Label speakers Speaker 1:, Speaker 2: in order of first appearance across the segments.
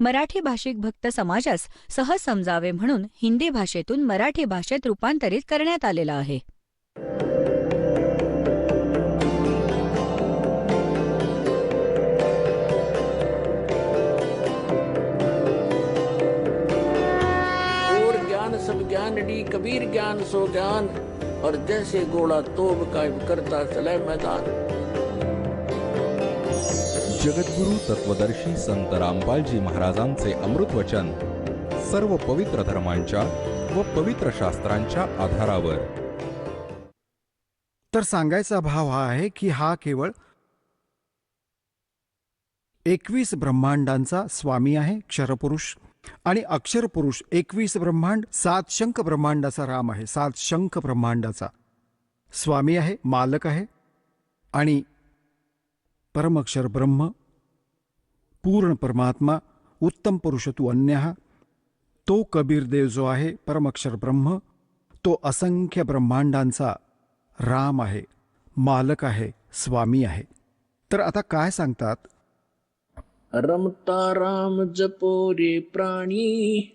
Speaker 1: मराठी भाषिक भक्त समाजास सहज समजावे म्हणून हिंदी भाषेतून मराठी भाषेत रूपांतरित करण्यात आलेला आहे.
Speaker 2: और ज्ञान सब ज्ञान डी कबीर ज्ञान सो ज्ञान और जैसे घोड़ा तोब का करता चले मैदान.
Speaker 3: जगद्गुरु तत्वदर्शी संत रामपालजी महाराजांचे अमृत वचन सर्व पवित्र धर्मांच्या व पवित्र शास्त्रांच्या आधारावर.
Speaker 4: तर सांगायचा भाव हा आहे की हा केवळ 21 ब्रह्मांडांचा स्वामी आहे क्षरपुरुष, आणि अक्षरपुरुष 21 ब्रह्मांड 7 शंख ब्रह्मांडाचा राम आहे. 7 शंख ब्रह्मांडाचा स्वामी आहे, मालक आहे. आणि परमक्षर ब्रह्म, पूर्ण परमात्मा, उत्तम पुरुष तू अन्यः, तो कबीर देव जो आहे परमक्षर ब्रह्म, तो असंख्य ब्रह्मांडांचा राम आहे, मालक आहे, स्वामी आहे. तर आता काय सांगतात?
Speaker 2: रमता राम जपो रे प्राणी,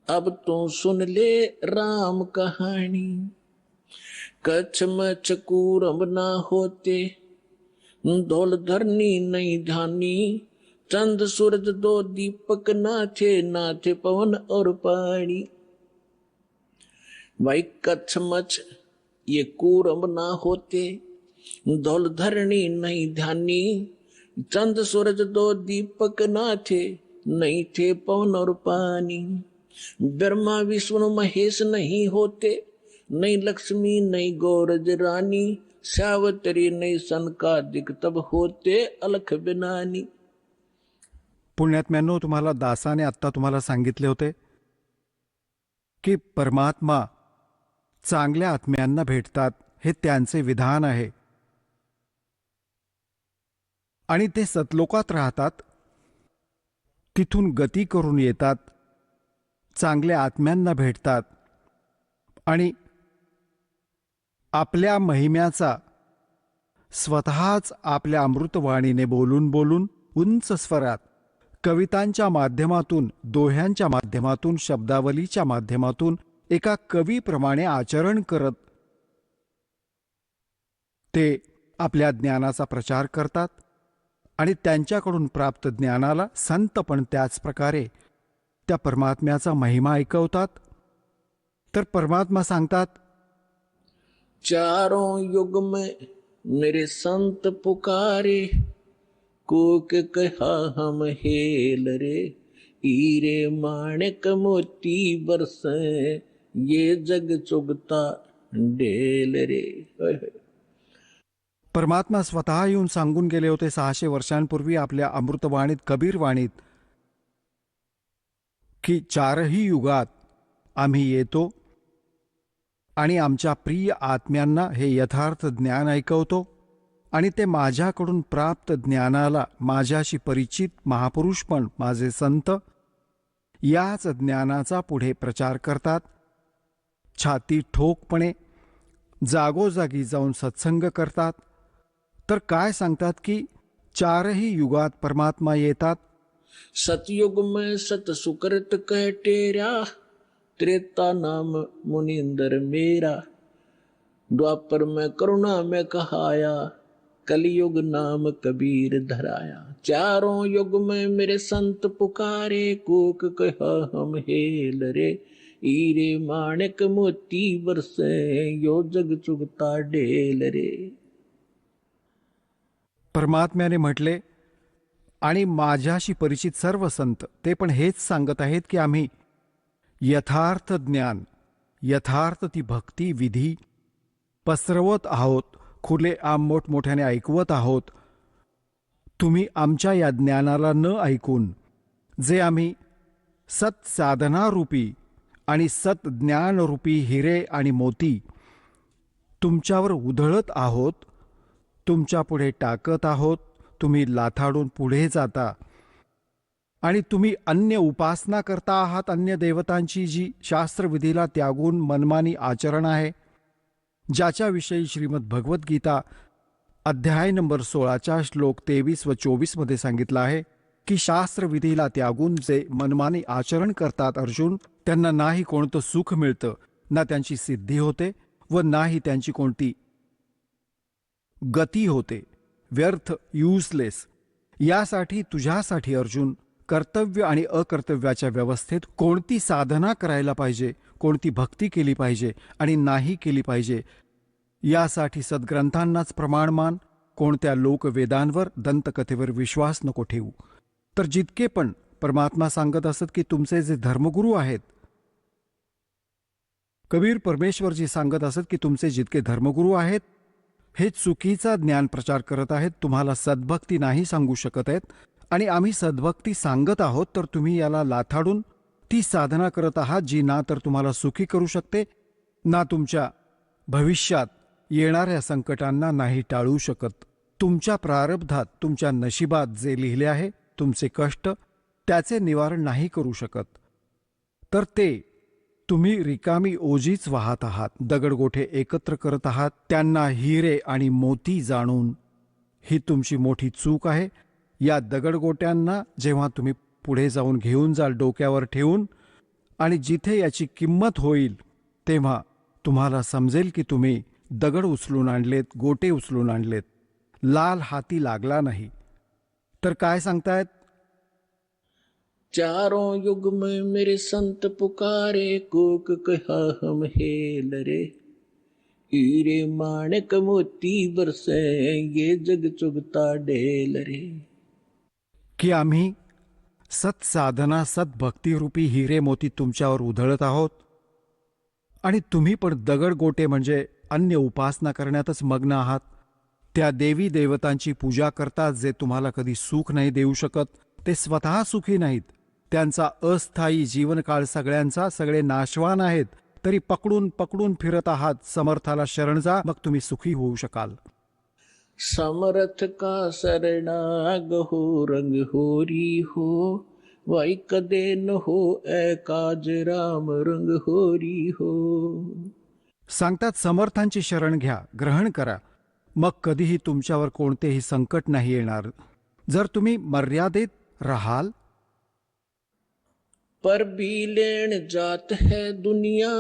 Speaker 2: अब तो सुन ले राम कहानी. कच्छ मच्छ कूरम ना होते, धौल धरनी नहीं ध्यानी. चंद सूरज दो दीपक ना थे पवन और पानी. भाई कच्छ मच्छ ये कूरम ना होते, धौल धरनी नहीं ध्यानी. चंद सूरज दो दीपक ना नहीं थे पवन और पानी. ब्रह्मा विष्णु महेश नहीं होते, नहीं लक्ष्मी नहीं गौरज रानी. सावतरी नहीं सनकादिक तब होते अलख बिनानी.
Speaker 4: पुण्यात्म्यांनो, तुम्हाला दासाने आत्ता तुम्हाला सांगितले होते की परमात्मा चांगल्या आत्म्यांना भेटतात, हे त्यांचे विधान आहे. आणि ते सतलोकात राहतात, तिथून गती करून येतात, चांगल्या आत्म्यांना भेटतात आणि आपल्या महिम्याचा स्वतःच आपल्या अमृतवाणीने बोलून बोलून उंच स्वरात कवितांच्या माध्यमातून, दोह्यांच्या माध्यमातून, शब्दावलीच्या माध्यमातून एका कवीप्रमाणे आचरण करत ते आपल्या ज्ञानाचा प्रचार करतात. आणि त्यांच्याकडून प्राप्त ज्ञानाला संत पण त्याच प्रकारे त्या परमात्म्याचा महिमा ऐकवतात. तर परमात्मा सांगतात,
Speaker 2: चारों युग में मेरे संत पुकारे, कोक कहा हम हेल रे. हीरे माणिक मोती बरसे, ये जग चुगता डेल रे.
Speaker 4: परमात्मा स्वतः येऊन सांगून गेले होते 600 वर्षांपूर्वी आपल्या अमृतवाणीत, कबीरवाणीत, की 4ही युगात आम्ही येतो आणि आमच्या प्रिय आत्म्यांना हे यथार्थ ज्ञान ऐकवतो. आणि ते माझ्याकडून प्राप्त ज्ञानाला माझ्याशी परिचित महापुरुष पण माझे संत याच ज्ञानाचा पुढे प्रचार करतात. छाती ठोकपणे जागोजागी जाऊन सत्संग करतात. तर काय सांगतात की 4ही युगात परमात्मा येतात.
Speaker 2: सतयुग में सत सुकृत कह टेरा, त्रेता नाम मुनिंदर मेरा. द्वापर में करुणा में कहाया, कलयुग नाम कबीर धराया. चारों युग में मेरे संत पुकारे, कोक कहा हम हेल रे. हीरे माणिक मोती बरसे, यो जग चुगता डेल रे.
Speaker 4: परमात्म्याने म्हटले आणि माझ्याशी परिचित सर्व संत ते पण हेच सांगत आहेत की आम्ही यथार्थ ज्ञान, यथार्थ ती भक्ती विधी पसरवत आहोत, खुले आम मोठमोठ्याने ऐकवत आहोत. तुम्ही आमच्या या ज्ञानाला न ऐकून जे आम्ही सत्साधनारूपी आणि सत्ज्ञानरूपी हिरे आणि मोती तुमच्यावर उधळत आहोत, तुमच्या पुढे टाकत आहोत, तुम्ही लाथाडून पुढे जाता आणि तुम्ही अन्य उपासना करता आहात, अन्य देवतांची जी शास्त्रविधीला त्यागून मनमानी आचरण आहे, ज्याच्याविषयी श्रीमद भगवद्गीता अध्याय नंबर 16च्या श्लोक 23 व 24 मध्ये सांगितलं आहे की शास्त्रविधीला त्यागून जे मनमानी आचरण करतात अर्जुन, त्यांना नाही कोणतं सुख मिळतं, ना त्यांची सिद्धी होते व नाही त्यांची कोणती गती होते. व्यर्थ, युजलेस. यासाठी तुझ्यासाठी अर्जुन कर्तव्य आणि अकर्तव्याच्या व्यवस्थेत कोणती साधना करायला पाहिजे, कोणती भक्ती केली पाहिजे आणि नाही केली पाहिजे, यासाठी सद्ग्रंथांनाच प्रमाण मान. कोणत्या लोकवेदांवर, दंतकथेवर विश्वास नको ठेवू. तर जितके पण परमात्मा सांगत असत की तुमचे जे धर्मगुरू आहेत, कबीर परमेश्वरजी सांगत असत की तुमचे जितके धर्मगुरू आहेत हे चुकीचा ज्ञान प्रचार करत आहेत, तुम्हाला सद्भक्ती नाही सांगू शकत आहेत. आणि आम्ही सद्भक्ती सांगत आहोत तर तुम्ही याला लाथाडून ती साधना करत आहात जी ना तर तुम्हाला सुखी करू शकते, ना तुमच्या भविष्यात येणाऱ्या संकटांना नाही टाळू शकत. तुमच्या प्रारब्धात, तुमच्या नशिबात जे लिहिले आहे, तुमचे कष्ट, त्याचे निवारण नाही करू शकत. तर ते तुम्ही रिकामी ओजीच वाहत आहात, दगडगोठे एकत्र करत आहात, त्यांना हिरे आणि मोती जाणून. ही तुमची मोठी चूक आहे. या दगडगोट्यांना जेव्हा तुम्ही पुढे जाऊन घेऊन जाल डोक्यावर ठेवून, आणि जिथे याची किंमत होईल तेव्हा तुम्हाला समजेल की तुम्ही दगड उचलून आणलेत, गोटे उचलून आणलेत, लाल हाती लागला नाही. तर काय सांगतायत?
Speaker 2: चारों युग में मेरे संत पुकारे, कोक कहा हम हेल रे। हीरे माणक मोती बरसे, ये जग चुगता ढेल रे।
Speaker 4: की आम्ही सत्साधना, सद्भक्तिरूपी हिरे मोती तुमच्यावर उधळत आहोत, आणि तुम्ही पण दगड गोटे म्हणजे अन्य उपासना करण्यातच मग्न आहात. त्या देवी देवतांची पूजा करतात जे तुम्हाला कधी सुख नाही देऊ शकत. ते स्वतः सुखी नाहीत. त्यांचा अस्थायी जीवनकाळ सगळ्यांचा, सगळे नाशवान आहेत, तरी पकडून पकडून फिरत आहात. समर्थाला शरण जा, मग तुम्ही सुखी होऊ शकाल.
Speaker 2: समर्थ का शरणाग हो, रंग होरी हो, वाई कदे न हो ए काज राम, रंग होरी हो.
Speaker 4: सांगतात समर्थांची शरण घ्या, ग्रहण करा, मग कधीही तुमच्यावर कोणतेही संकट नाही येणार. जर तुम्ही मर्यादेत राहाल.
Speaker 2: पर भी लेन जात है दुनिया,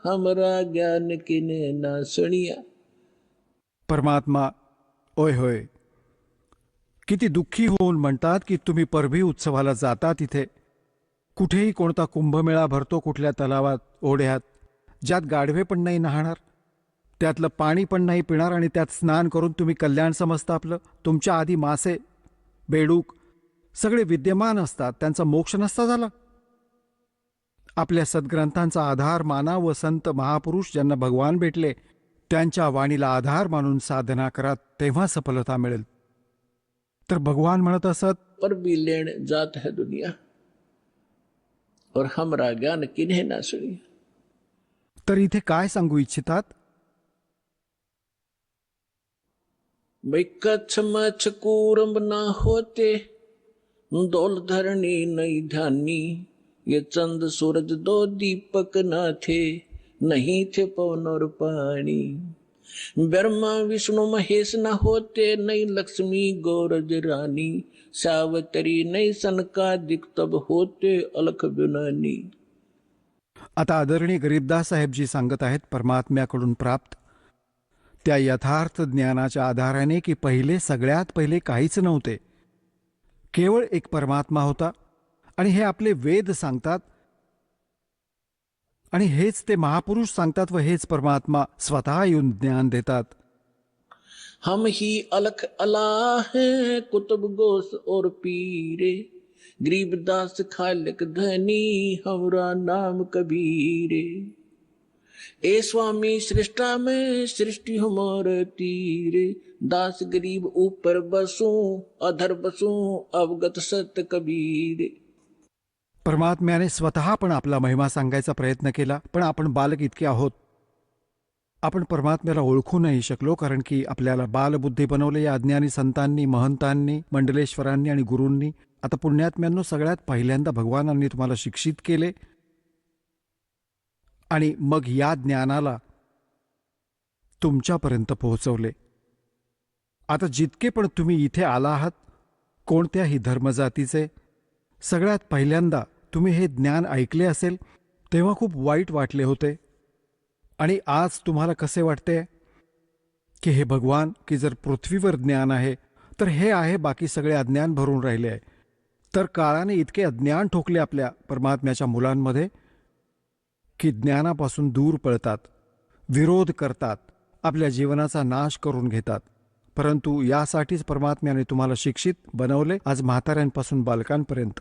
Speaker 2: हमरा ज्ञान किने ना सुनिया.
Speaker 4: परमात्मा ओय होय किती दुःखी होऊन म्हणतात की तुम्ही परभी उत्सवाला जाता, तिथे कुठेही कोणता कुंभमेळा भरतो, कुठल्या तलावात, ओढ्यात, ज्यात गाढवे पण नाही नाहणार, त्यातलं पाणी पण नाही पिणार, आणि त्यात स्नान करून तुम्ही कल्याण समजता आपलं. तुमच्या आधी मासे, बेडूक सगळे विद्यमान असतात, त्यांचा मोक्ष नसता झाला. आपल्या सद्ग्रंथांचा आधार माना व संत महापुरुष ज्यांना भगवान भेटले त्यांच्या वाणीला आधार मानून साधना करा, तेव्हा सफलता मिळेल. तर भगवान म्हणत असत,
Speaker 2: पर भी लेन जात है दुनिया, और हमरा ज्ञान किन्हे ना सुनिया.
Speaker 4: तर इथे काय सांगू इच्छितात?
Speaker 2: भाई कच्छ मच्छ कूरम ना होते, दौल धरनी नहीं ध्यानी. ये चंद सूरज दो दीपक ना थे, नहीं थे पवन और पानी. ब्रह्मा विष्णु महेश न होते, नहीं लक्ष्मी गौरज रानी. सावतरी नहीं सनकादिक तब होते, अलख विनानी.
Speaker 4: आता आदरणीय गरीबदास साहेबजी सांगत आहेत परमात्म्याकडून प्राप्त त्या यथार्थ ज्ञानाच्या आधाराने की पहिले, सगळ्यात पहिले काहीच नव्हते, केवळ एक परमात्मा होता. आणि हे आपले वेद सांगतात, आणि हेच ते महापुरुष सांगतात, व हेच परमात्मा स्वतः येऊन ज्ञान देतात.
Speaker 2: हम ही अलख अला हैं, कुतुब गोस और पीरे. गरीबदास खालिक धनी, हमरा नाम कबीरे. ए स्वामी सृष्टा में सृष्टि हमार तीरे. दास गरीब ऊपर बसूं, अधर बसूं, अवगत सत्य कबीरे.
Speaker 4: परमात्म्याने स्वतः पण आपला महिमा सांगायचा प्रयत्न केला, पण आपण बालक इतके आहोत, आपण परमात्म्याला ओळखू नाही शकलो, कारण की आपल्याला बालबुद्धी बनवले या अज्ञानी संतांनी, महंतांनी, मंडलेश्वरांनी आणि गुरूंनी. आता पुण्यात्म्यांनो, सगळ्यात पहिल्यांदा भगवानांनी तुम्हाला शिक्षित केले, आणि मग या ज्ञानाला तुमच्यापर्यंत पोहोचवले. आता जितके पण तुम्ही इथे आला आहात, कोणत्याही धर्मजातीचे. सगळ्यात पहिल्यांदा तुम्ही हे ज्ञान ऐकले असेल तेव्हा खूप वाईट वाटले होते. आणि आज तुम्हाला कसे वाटते की हे भगवान, की जर पृथ्वीवर ज्ञान आहे तर हे आहे, बाकी सगळे अज्ञान भरून राहिले आहे. तर काळाने इतके अज्ञान ठोकले आपल्या परमात्म्याच्या मुलांमध्ये की ज्ञानापासून दूर पळतात, विरोध करतात, आपल्या जीवनाचा नाश करून घेतात. परंतु यासाठीच परमात्म्याने तुम्हाला शिक्षित बनवले, आज म्हाताऱ्यांपासून बालकांपर्यंत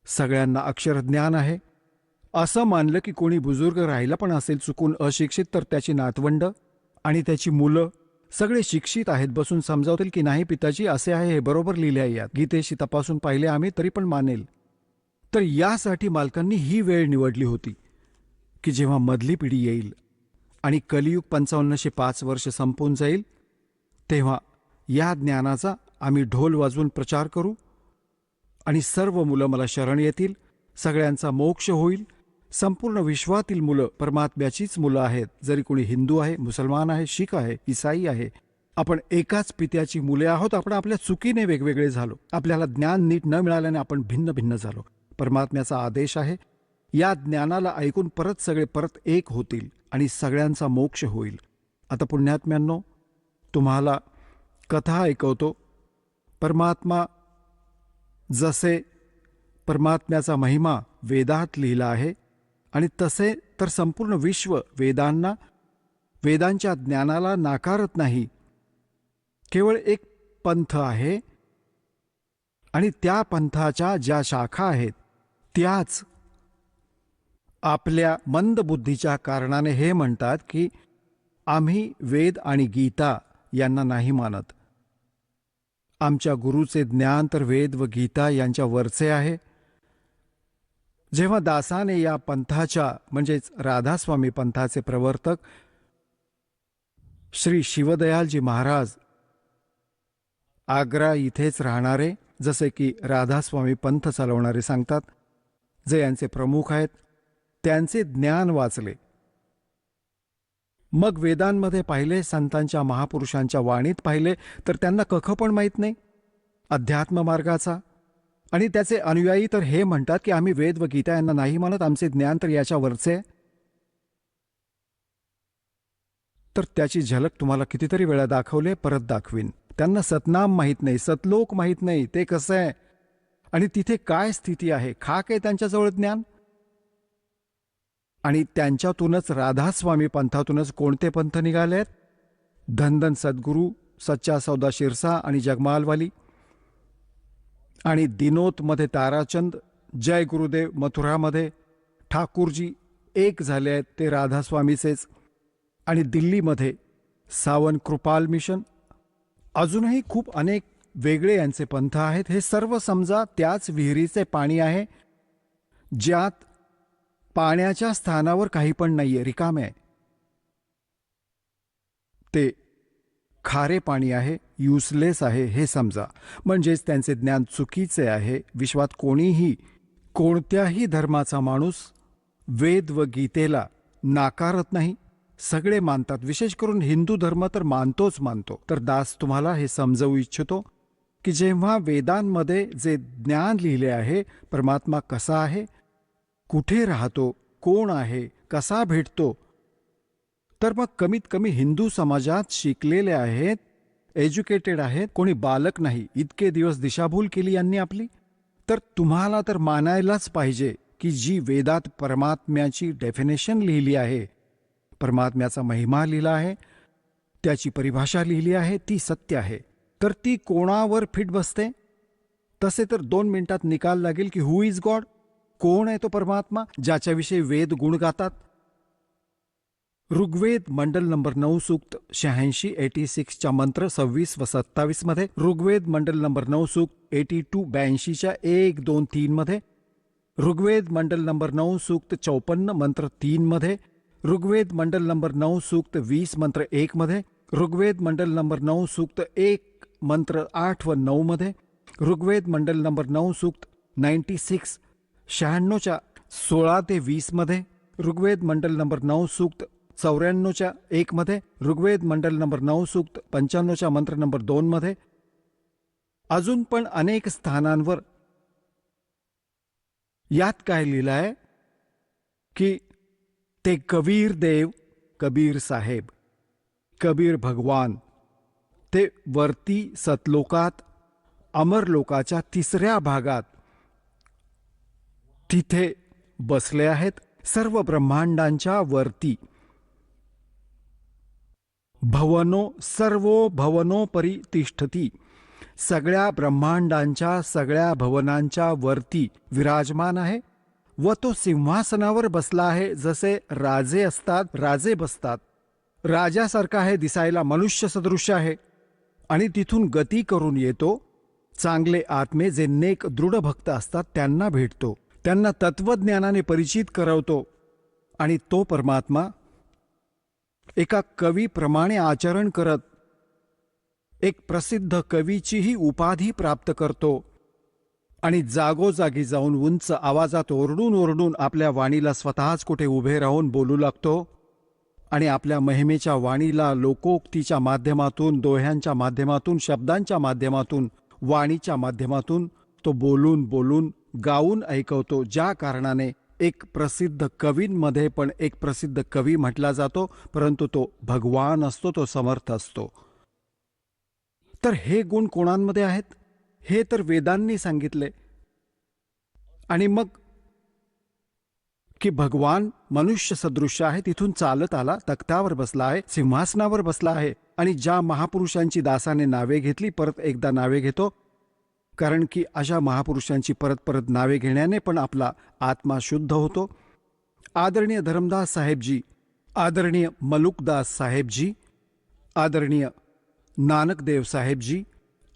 Speaker 4: सगळ्यांना अक्षरज्ञान आहे. असं मानलं की कोणी बुजुर्ग राहिला पण असेल चुकून अशिक्षित, तर त्याची नातवंड आणि त्याची मुलं सगळे शिक्षित आहेत, बसून समजावतील की नाही पिताजी असे आहे, हे बरोबर लिहिले आहे यात, गीतेशी तपासून पाहिले आम्ही तरी पण मानेल. तर यासाठी मालकांनी ही वेळ निवडली होती की जेव्हा मधली पिढी येईल आणि कलियुग 5505 वर्ष संपून जाईल, तेव्हा या ज्ञानाचा आम्ही ढोल वाजवून प्रचार करू आणि सर्व मुलं मला शरण येतील, सगळ्यांचा मोक्ष होईल. संपूर्ण विश्वातील मुलं परमात्म्याचीच मुलं आहेत. जरी कोणी हिंदू आहे, मुसलमान आहे, शीख आहे, ईसाई आहे, आपण एकाच पित्याची मुले आहोत. आपण आपल्या चुकीने वेगवेगळे झालो, आपल्याला ज्ञान नीट न मिळाल्याने आपण भिन्न भिन्न झालो. परमात्म्याचा आदेश आहे, या ज्ञानाला ऐकून परत सगळे परत एक होतील आणि सगळ्यांचा मोक्ष होईल. आता पुण्यात्म्यांनो, तुम्हाला कथा ऐकवतो. परमात्मा जसे परमात्म्याचा महिमा वेदात लिहिला आहे आणि तसे तर संपूर्ण विश्व वेदांच्या ज्ञानाला नाकारत नाही. केवळ एक पंथ आहे आणि त्या पंथाच्या ज्या शाखा आहेत त्याच आपल्या मंदबुद्धीच्या कारणाने हे म्हणतात की आम्ही वेद आणि गीता यांना नाही मानत. आमच्या गुरुचे ज्ञान तर वेद व गीता यांच्या वरचे आहे. जेव्हा दासाने या पंथाच्या म्हणजेच राधास्वामी पंथाचे प्रवर्तक श्री शिवदयालजी महाराज, आग्रा इथेच राहणारे, जसे की राधास्वामी पंथ चालवणारे सांगतात, जे यांचे प्रमुख आहेत, त्यांचे ज्ञान वाचले. मग वेदांमध्ये पाहिले, संतांच्या महापुरुषांच्या वाणीत पाहिले, तर त्यांना कख पण माहीत नाही अध्यात्म मार्गाचा. आणि त्याचे अनुयायी तर हे म्हणतात की आम्ही वेद व गीता यांना नाही मानत, आमचे ज्ञान तर याच्या वरचे. तर त्याची झलक तुम्हाला कितीतरी वेळा दाखवले, परत दाखवीन. त्यांना सतनाम माहीत नाही, सतलोक माहीत नाही, ते कसं आहे आणि तिथे काय स्थिती आहे. खाक आहे त्यांच्याजवळ ज्ञान. आणि त्यांच्यातूनच राधास्वामी पंथातूनच कोणते पंथ निघाले आहेत? धनधन सद्गुरू, सच्चा सौदा शिरसा आणि जगमालवाली. आणि दिनोतमध्ये ताराचंद, जय गुरुदेव मथुरामध्ये ठाकूरजी एक झाले आहेत, ते राधास्वामीचेच. आणि दिल्लीमध्ये सावन कृपाल मिशन. अजूनही खूप अनेक वेगळे यांचे पंथ आहेत. हे सर्व समजा त्याच विहिरीचे पाणी आहे, ज्यात पाण्याच्या स्थानावर काही पण नाहीये, रिकामे आहे. ते खारे पाणी आहे, युजलेस आहे, हे समजा. म्हणजेच त्यांचे ज्ञान चुकीचे आहे. विश्वात कोणीही, कोणत्याही धर्माचा माणूस वेद व गीतेला नाकारत नाही, सगळे मानतात. विशेष करून हिंदू धर्म तर मानतोच मानतो. तर दास तुम्हाला हे समजवू इच्छितो की जेव्हा वेदांमध्ये जे ज्ञान लिहिले आहे, परमात्मा कसा आहे, कुठे राहतो, कोण आहे, कसा भेटतो, तर मग कमीत कमी हिंदू समाजात शिकलेले आहेत, एज्युकेटेड आहेत, कोणी बालक नाही. इतके दिवस दिशाभूल केली यांनी आपली. तर तुम्हाला तर मानायलाच पाहिजे की जी वेदात परमात्म्याची डेफिनेशन लिहिली आहे, परमात्म्याचा महिमा लिहिला आहे, त्याची परिभाषा लिहिली आहे, ती सत्य आहे. तर ती कोणावर फिट बसते? तसे तर 2 मिनिटात निकाल लागेल की हु इज गॉड, कोण आहे तो परमात्मा ज्याच्याविषयी वेद गुण गातात. ऋग्वेद मंडल नंबर 9 सूक्त 86 86च्या मंत्र 26 व 27 मध्ये, ऋग्वेद मंडल नंबर 9 सूक्त 82 82च्या 1 2 3 मध्ये, ऋग्वेद मंडल नंबर 9 सूक्त 54 मंत्र 3 मध्ये, ऋग्वेद मंडल नंबर 9 सूक्त 20 मंत्र 1 मध्ये, ऋग्वेद मंडल नंबर 9 सूक्त 1 मंत्र 8 व 9 मध्ये, ऋग्वेद मंडल नंबर 9 सूक्त 96 96च्या 16 ते 20 मध्ये, ऋग्वेद मंडल नंबर 9 सूक्त 94च्या 1 मध्ये, ऋग्वेद मंडल नंबर 9 सूक्त 95च्या मंत्र नंबर 2 मध्ये, अजून पण अनेक स्थानांवर यात काय लिहिलंय की ते कबीर देव, कबीर साहेब, कबीर भगवान ते वरती सतलोकात, अमरलोकाच्या 3ऱ्या भागात तिथे बसले आहेत, सर्व ब्रह्मांडांच्या वरती. भवनो सर्वो भवनोपरी तिष्ठती, सगळ्या ब्रह्मांडांच्या सगळ्या भवनांच्या वरती विराजमान आहे व तो सिंहासनावर बसला आहे. जसे राजे असतात, राजे बसतात, राजासारखा आहे, दिसायला मनुष्य सदृश्य आहे आणि तिथून गती करून येतो. चांगले आत्मे जे नेक दृढ भक्त असतात त्यांना भेटतो, त्यांना तत्वज्ञानाने परिचित करवतो आणि तो परमात्मा एका कवीप्रमाणे आचरण करत एक प्रसिद्ध कवीचीही उपाधी प्राप्त करतो आणि जागोजागी जाऊन उंच आवाजात ओरडून ओरडून आपल्या वाणीला स्वतःच कुठे उभे राहून बोलू लागतो आणि आपल्या महिमेच्या वाणीला लोकोक्तीच्या माध्यमातून, दोह्यांच्या माध्यमातून, शब्दांच्या माध्यमातून, वाणीच्या माध्यमातून तो बोलून बोलून गाऊन ऐकवतो. ज्या कारणाने एक प्रसिद्ध कवींमध्ये पण एक प्रसिद्ध कवी म्हटला जातो, परंतु तो भगवान असतो, तो समर्थ असतो. तर हे गुण कोणांमध्ये आहेत? हे तर वेदांनी सांगितले. आणि मग की भगवान मनुष्य सदृश्य आहे, तिथून चालत आला, तख्तावर बसला आहे, सिंहासनावर बसला आहे आणि ज्या महापुरुषांची दासाने नावे घेतली, परत एकदा नावे घेतो, कारण की अशा महापुरुषांची परत परत नावे घेण्याने पण आपला आत्मा शुद्ध होतो. आदरणीय धरमदास साहेबजी, आदरणीय मलुकदास साहेबजी, आदरणीय नानकदेव साहेबजी,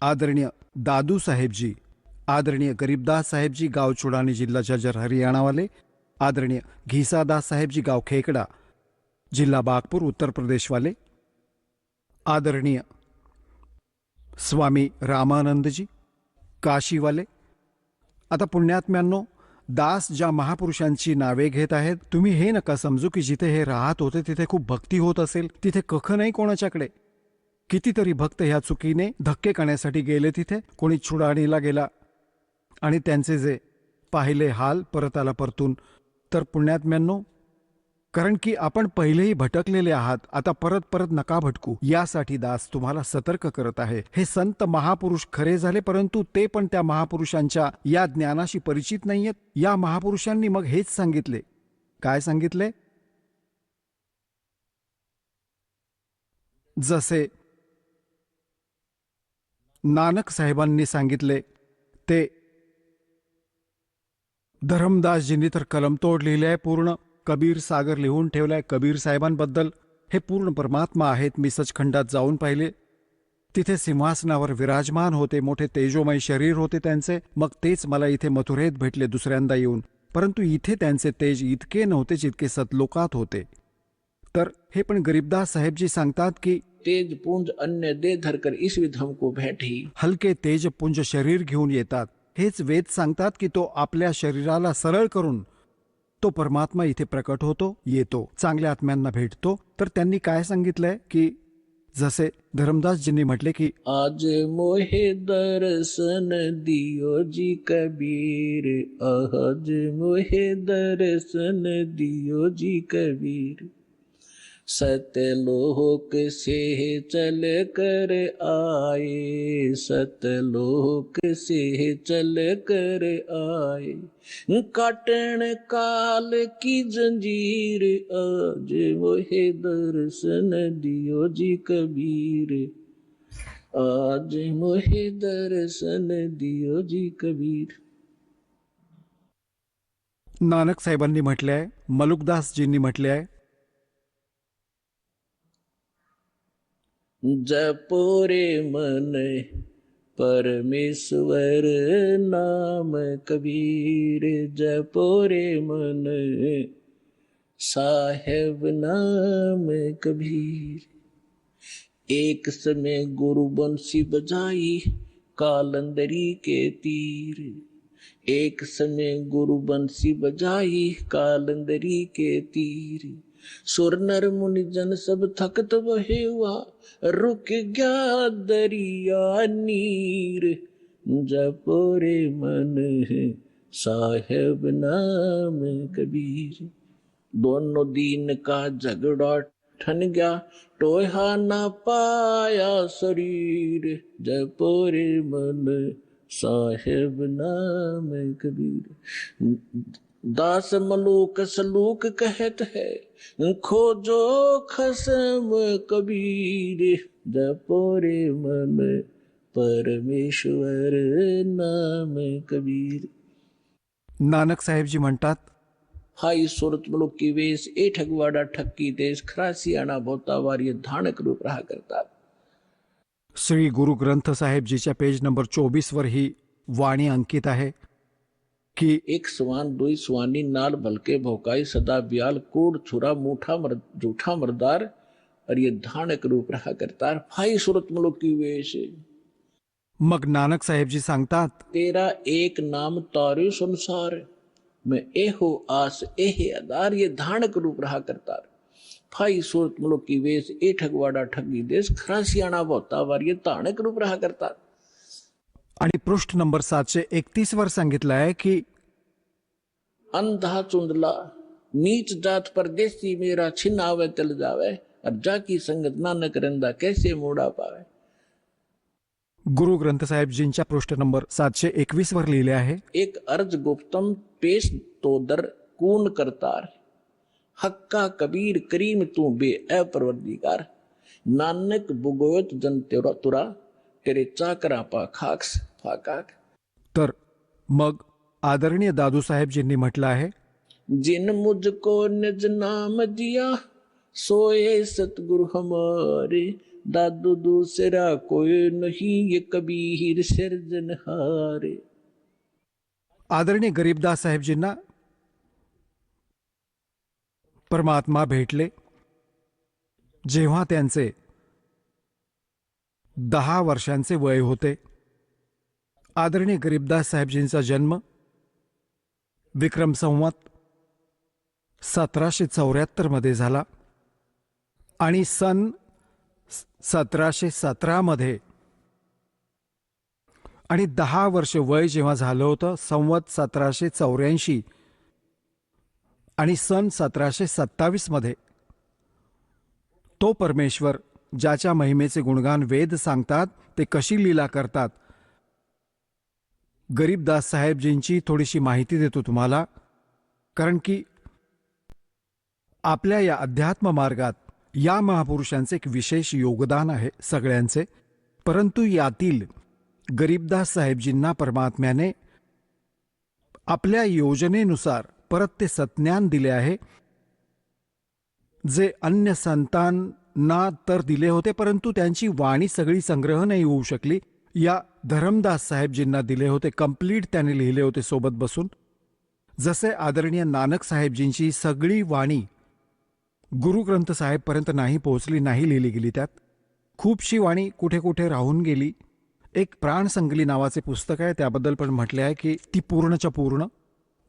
Speaker 4: आदरणीय दादू साहेबजी, आदरणीय गरीबदास साहेबजी, गाव चुडानी, जिल्हा झज्जर, हरियाणा वाले, आदरणीय घीसादास साहेबजी, गाव खेकडा, जिल्हा बागपूर, उत्तर प्रदेश वाले, आदरणीय स्वामी रामानंदजी, काशी वाले. आता पुण्यात्म्यांनो, दास ज्या महापुरुषांची नावे घेत आहेत, तुम्ही हे नका समजू की जिथे हे राहत होते तिथे खूप भक्ती होत असेल. तिथे कख नाही कोणाच्याकडे. कितीतरी भक्त ह्या चुकीने धक्के करण्यासाठी गेले तिथे. कोणी चुडाणीला गेला आणि त्यांचे जे पाहिले हाल परत आला परतून. तर पुण्यात्म्यांनो, कारण की आपण पहिलेही भटकलेले आहात, आता परत परत नका भटकू, यासाठी दास तुम्हाला सतर्क करत आहे. हे संत महापुरुष खरे झाले, परंतु ते पण त्या महापुरुषांच्या या ज्ञानाशी परिचित नाहीयेत. या महापुरुषांनी मग हेच सांगितले. काय सांगितले? जसे नानक साहेबांनी सांगितले, ते धरमदासजींनी तर कलमतोड लिहिले आहे पूर्ण. कबीर सागर लिहून ठेवलाय कबीर साहेबांबद्दल. हे पूर्ण परमात्मा आहेत. मी सचखंडात जाऊन पाहिले, तिथे सिंहासनावर विराजमान होते, मोठे तेजोमय शरीर होते त्यांचे. मग तेच मला इथे मथुरेत भेटले दुसऱ्यांदा येऊन, परंतु इथे त्यांचे तेज इतके नव्हते जितके सतलोकात होते. तर हे पण गरीबदास साहेबजी सांगतात की
Speaker 2: तेज पुंज अन्य दे धरकर इस विध हमको भेटी.
Speaker 4: हलके तेजपुंज शरीर घेऊन येतात. हेच वेद सांगतात की तो आपल्या शरीराला सरळ करून तो परमात्मा इथे प्रकट होतो, येतो, चांगल्या आत्म्यांना भेटतो. तर त्यांनी काय सांगितलंय की जसे धरमदासजींनी म्हटले की
Speaker 2: आज मोहे दर्शन दियो जी कबीर, आज मोहे दर्शन दियो जी कबीर. सतलोक से चल कर आए, सतलोक से चल कर आए. काटन काल की जंजीर, आज मोहे दर्शन दियो जी कबीर, आज मोहे दर्शन दियो जी कबीर.
Speaker 4: नानक साहेबांनी म्हटले आहे, मलुकदासजींनी म्हटले आहे,
Speaker 2: जपो रे मन परमेश्वर नाम कबीर, जपो रे मन साहेब नाम कबीर. एक समय गुरु बंसी बजाई कालंदरी के तीर, एक समय गुरु बंसी बजाई कालंदरी के तीर. सुर नर मुनि जन सब थकत बहे हुआ, रुक गया दरिया नीर, जपो रे मन साहेब नाम कबीर। दोनों दीन का झगड़ा ठन गया, टोहा ना पाया शरीर, जपो रे मन साहेब नाम कबीर। दास मलूक सलूक कहत है, खोजो खसम कबीर, जपो रे मन परमेश्वर नाम कबीर।
Speaker 4: नानक साहेबजी म्हणतात,
Speaker 2: हाई सूरत मुलुक की वेश ए ठगवाडा ठक्की देश, खरासी आणा भोतावार ये धानक रूप रहा करतात।
Speaker 4: श्री गुरु ग्रंथ साहेबजीच्या पेज नंबर 24 वर ही वाणी अंकित आहे की
Speaker 2: एक स्वान दुई स्वानी नाल भलके भोकाई, सदा ब्याल कूड़ छुरा मूठा जूठा मरदार, और ये धानक रूप रहा करतार। हाई सूरत मुलुक की वेश।
Speaker 4: मग नानक साहेबजी सांगतात,
Speaker 2: तेरा एक नाम तारे संसार, मैं एहो आस एहे आधार, ये धानक रूप रहा करतार। फाई सूरत मुलुक की वेश ए ठगवाडा ठगी देश, खरासियाणा भोतावार ये धानक रूप रहा करतार।
Speaker 4: आणि पृष्ठ नंबर 731 वर सांगितलं आहे की
Speaker 2: अंधा चुंदला नीच जात परदेसी, मेरा छिन आवे चल जावे, और जाकी संगत नानक रंदा कैसे मोड़ा पावे।
Speaker 4: गुरु ग्रंथ साहेबजींच्या पृष्ठ नंबर 721 वर लिहिले आहे,
Speaker 2: एक अर्ज गुप्तम पेश तो दर कून करतार, हक्का कबीर करीम तू बे अपरवरदिगार, नानक बुगोयत जन तेरा तुरा, तेरे चाकरा पा खाक्स फाकाक।
Speaker 4: तर मग आदरणीय दादू साहेबजींनी म्हटलं आहे,
Speaker 2: जिन मुझको निज नाम दिया, सोए सतगुरु हमारे, दादू दूसरा कोई नहीं, ये कबीर सिरजनहारे।
Speaker 4: आदरणीय गरीबदास साहेबजींना परमात्मा भेटले जेव्हा त्यांचे 10 वर्षांचे वय होते। आदरणीय गरीबदास साहेबजींचा जन्म विक्रम संवत 1774 मध्ये झाला आणि सन 1717 मध्ये आणि 10 वर्ष वय जेव्हा झालं होतं संवत 1784 आणि सन 1727 मध्ये तो परमेश्वर ज्याच्या महिमेचे गुणगान वेद सांगतात ते कशी लीला करतात, गरीबदास साहेबजींची थोडीशी माहिती देतो तुम्हाला, कारण की आपल्या या अध्यात्म मार्गात या महापुरुषांचे एक विशेष योगदान आहे सगळ्यांचे, परंतु यातील गरीबदास साहेबजींना परमात्म्याने आपल्या योजनेनुसार परत ते सत्ज्ञान दिले आहे, जे अन्य संतांना तर दिले होते परंतु त्यांची वाणी सगळी संग्रह नाही होऊ शकली। या धरमदास साहेबजींना दिले होते, कंप्लीट त्यांनी लिहिले होते सोबत बसून। जसे आदरणीय नानक साहेबजींची सगळी वाणी गुरु ग्रंथ साहेब पर्यंत नाही पोहोचली, नाही लिहिली गेली, त्यात खूपशी वाणी कुठे कुठे राहून गेली। एक प्राणसंगली नावाचे पुस्तक आहे, त्याबद्दल पण म्हटले आहे की ती पूर्णच्या पूर्ण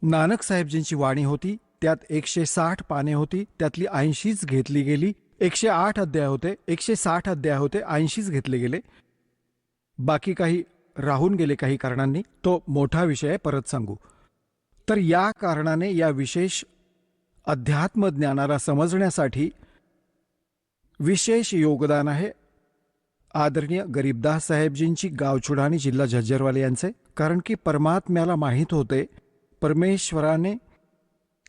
Speaker 4: नानक साहेबजींची वाणी होती, त्यात 160 पाने होती, त्यातली 80च घेतली गेली। 108 अध्याय होते, 160 अध्याय होते, 80च घेतले गेले, बाकी काही राहून गेले काही कारणांनी। तो मोठा विषय आहे, परत सांगू। तर या कारणाने या विशेष अध्यात्म ज्ञानाला समजण्यासाठी विशेष योगदान आहे आदरणीय गरीबदास साहेबजींची, गावचुडाणी, जिल्हा झज्जरवाले यांचे। कारण की परमात्म्याला माहीत होते, परमेश्वराने